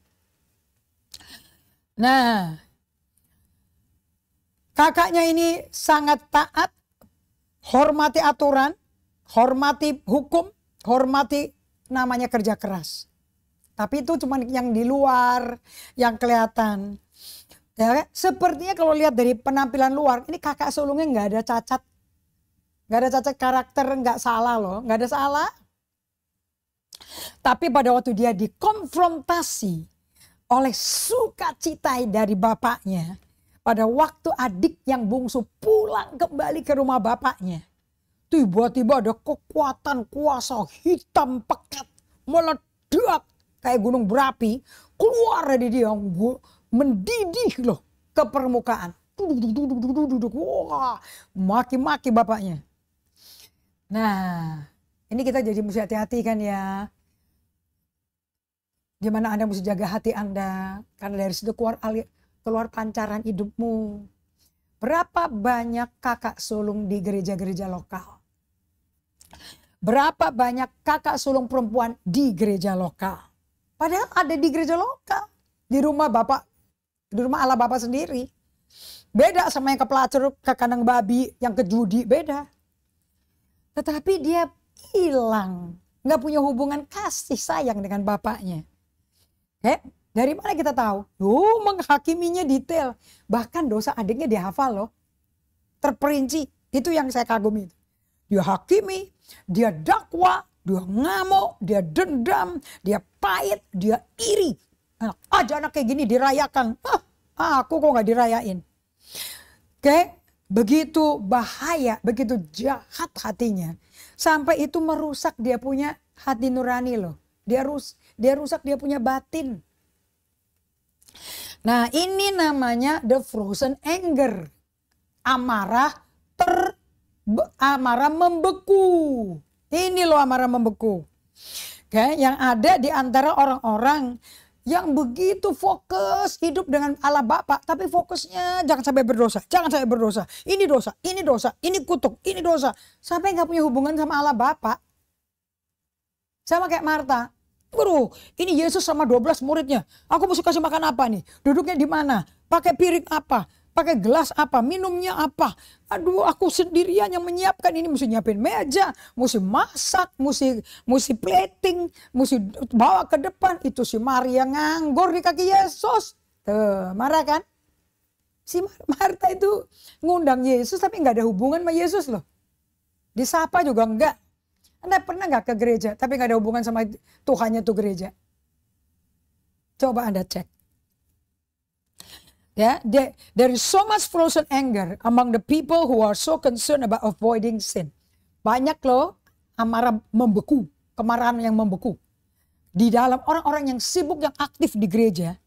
Nah, kakaknya ini sangat taat, hormati aturan, hormati hukum, hormati namanya kerja keras. Tapi itu cuma yang di luar, yang kelihatan. Ya, sepertinya kalau lihat dari penampilan luar, ini kakak sulungnya nggak ada cacat. Nggak ada cacat karakter, nggak salah loh, nggak ada salah. Tapi pada waktu dia dikonfrontasi oleh sukacita dari bapaknya, pada waktu adik yang bungsu pulang kembali ke rumah bapaknya, tiba-tiba ada kekuatan kuasa hitam pekat meledak kayak gunung berapi keluar dari dia, mendidih loh ke permukaan. Wah, maki-maki bapaknya. Nah, ini kita jadi mesti hati-hati kan ya. Gimana Anda mesti jaga hati Anda, karena dari situ keluar pancaran hidupmu. Berapa banyak kakak sulung di gereja-gereja lokal? Berapa banyak kakak sulung perempuan di gereja lokal? Padahal ada di gereja lokal, di rumah bapak, di rumah Allah bapak sendiri. Beda sama yang ke pelacur, ke kandang babi, yang ke judi, beda. Tetapi dia hilang, nggak punya hubungan kasih sayang dengan bapaknya. Dari mana kita tahu? Menghakiminya detail. Bahkan dosa adiknya dihafal loh. Terperinci. Itu yang saya kagumi. Dia hakimi, dia dakwa, dia ngamuk, dia dendam, dia pahit, dia iri. Anak kayak gini dirayakan. Aku kok gak dirayain. Begitu bahaya, begitu jahat hatinya. Sampai itu merusak dia punya hati nurani loh. Dia rusak dia punya batin. Nah, ini namanya the frozen anger. Amarah membeku. Ini loh amarah membeku. Yang ada di antara orang-orang yang begitu fokus hidup dengan Allah Bapa, tapi fokusnya jangan sampai berdosa, jangan sampai berdosa. Ini dosa, ini kutuk, ini dosa. Sampai nggak punya hubungan sama Allah Bapa. Sama kayak Marta. Bro, ini Yesus sama 12 muridnya. Aku mesti kasih makan apa nih? Duduknya di mana? Pakai piring apa? Pakai gelas apa? Minumnya apa? Aduh, aku sendirian yang menyiapkan ini. Mesti nyiapin meja, mesti masak, mesti plating, mesti bawa ke depan. Itu si Maria nganggur di kaki Yesus. Tuh, marah kan? Si Marta itu ngundang Yesus tapi nggak ada hubungan sama Yesus loh. Disapa juga enggak. Anda pernah nggak ke gereja tapi nggak ada hubungan sama Tuhannya tuh gereja? Coba Anda cek. Ya, there is so much frozen anger among the people who are so concerned about avoiding sin. Banyak loh amarah membeku, kemarahan yang membeku di dalam orang-orang yang sibuk, yang aktif di gereja.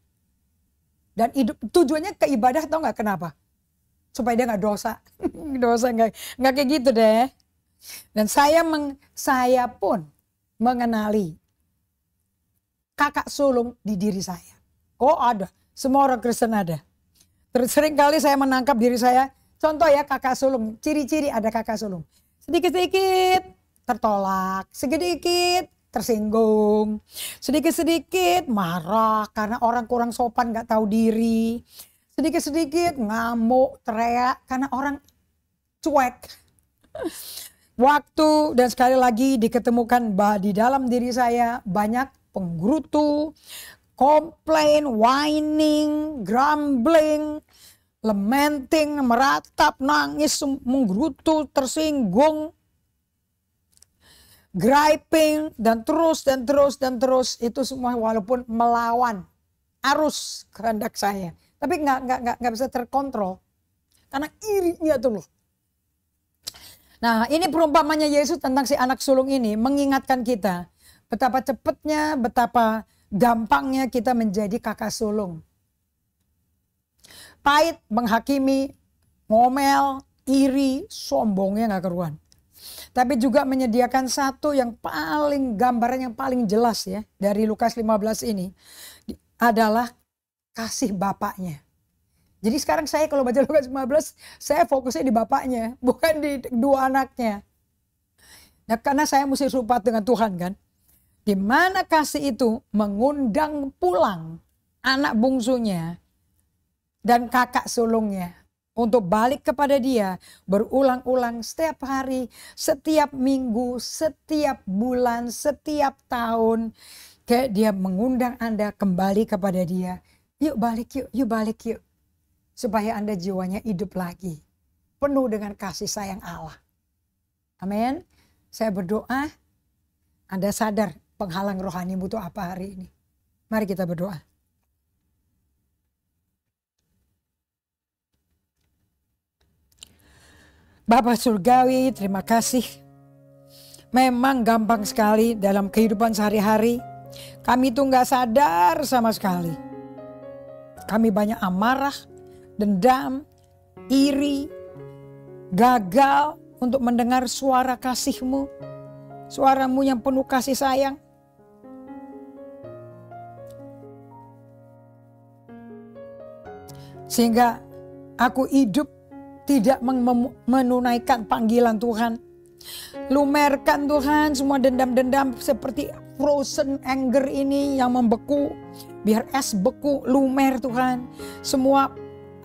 Dan hidup tujuannya ke ibadah, tau nggak kenapa? Supaya dia nggak dosa. Dosa nggak kayak gitu deh. Dan saya pun mengenali kakak sulung di diri saya. Oh ada, semua orang Kristen ada. Terus sering kali saya menangkap diri saya. Contoh ya kakak sulung, ciri-ciri ada kakak sulung. Sedikit-sedikit tertolak, sedikit tersinggung, sedikit-sedikit marah karena orang kurang sopan gak tahu diri. Sedikit-sedikit ngamuk, teriak karena orang cuek. Waktu dan sekali lagi diketemukan di dalam diri saya banyak penggerutu, komplain, whining, grumbling, lamenting, meratap, nangis, menggerutu, tersinggung, griping, dan terus itu semua walaupun melawan arus kehendak saya, tapi nggak bisa terkontrol karena irinya tuh loh. Nah, ini perumpamannya Yesus tentang si anak sulung ini mengingatkan kita betapa cepatnya, betapa gampangnya kita menjadi kakak sulung. Pahit, menghakimi, ngomel, iri, sombongnya gak keruan. Tapi juga menyediakan satu yang paling gambaran yang paling jelas ya dari Lukas 15 ini adalah kasih bapaknya. Jadi sekarang saya kalau baca Lukas 15, saya fokusnya di bapaknya, bukan di dua anaknya. Nah, karena saya mesti serupa dengan Tuhan kan. Di mana kasih itu mengundang pulang anak bungsunya dan kakak sulungnya untuk balik kepada dia berulang-ulang setiap hari, setiap minggu, setiap bulan, setiap tahun. Kayak dia mengundang Anda kembali kepada dia. Yuk balik yuk, yuk balik yuk. Supaya Anda jiwanya hidup lagi. Penuh dengan kasih sayang Allah. Amin. Saya berdoa Anda sadar penghalang rohani butuh apa hari ini. Mari kita berdoa. Bapa Surgawi, terima kasih. Memang gampang sekali dalam kehidupan sehari-hari. Kami tuh gak sadar sama sekali. Kami banyak amarah, dendam, iri, gagal untuk mendengar suara kasih-Mu. Suara-Mu yang penuh kasih sayang. Sehingga aku hidup tidak menunaikan panggilan Tuhan. Lumerkan Tuhan semua dendam-dendam seperti frozen anger ini yang membeku. Biar es beku, lumer Tuhan. Semua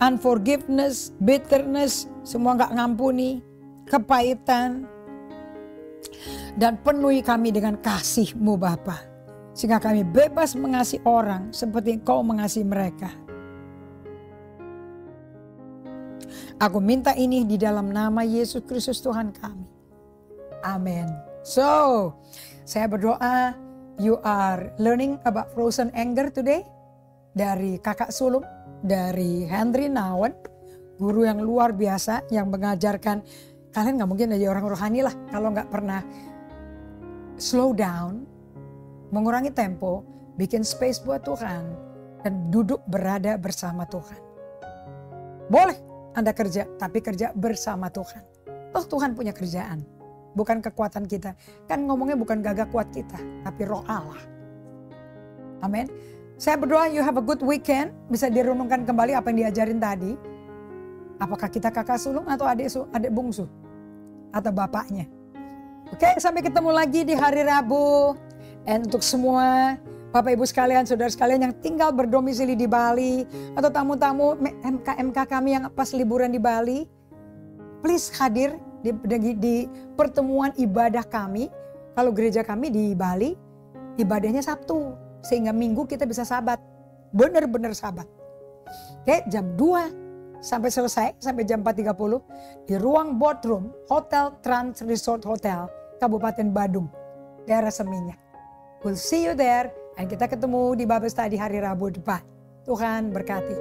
unforgiveness, bitterness, semua gak ngampuni. Kepahitan. Dan penuhi kami dengan kasih-Mu Bapa. Sehingga kami bebas mengasihi orang seperti Engkau mengasihi mereka. Aku minta ini di dalam nama Yesus Kristus Tuhan kami. Amin. So, saya berdoa you are learning about frozen anger today. Dari kakak sulung, dari Henry Nawan. Guru yang luar biasa yang mengajarkan. Kalian gak mungkin jadi orang rohani lah kalau gak pernah slow down. Mengurangi tempo, bikin space buat Tuhan. Dan duduk berada bersama Tuhan. Boleh Anda kerja, tapi kerja bersama Tuhan. Oh Tuhan punya kerjaan. Bukan kekuatan kita. Kan ngomongnya bukan gagah kuat kita. Tapi roh Allah. Amin. Saya berdoa you have a good weekend. Bisa direnungkan kembali apa yang diajarin tadi. Apakah kita kakak sulung atau adik bungsu? Atau bapaknya. Oke, sampai ketemu lagi di hari Rabu. Dan untuk semua Bapak Ibu sekalian, saudara sekalian yang tinggal berdomisili di Bali. Atau tamu-tamu MK kami yang pas liburan di Bali. Please hadir di pertemuan ibadah kami. Kalau gereja kami di Bali, ibadahnya Sabtu. Sehingga Minggu kita bisa sabat. Benar-benar sabat. Oke, jam 2 sampai selesai, sampai jam 4.30. Di ruang boardroom Hotel Trans Resort Hotel, Kabupaten Badung. Daerah Seminyak. We'll see you there. Dan kita ketemu di Bible Study hari Rabu depan. Tuhan berkati.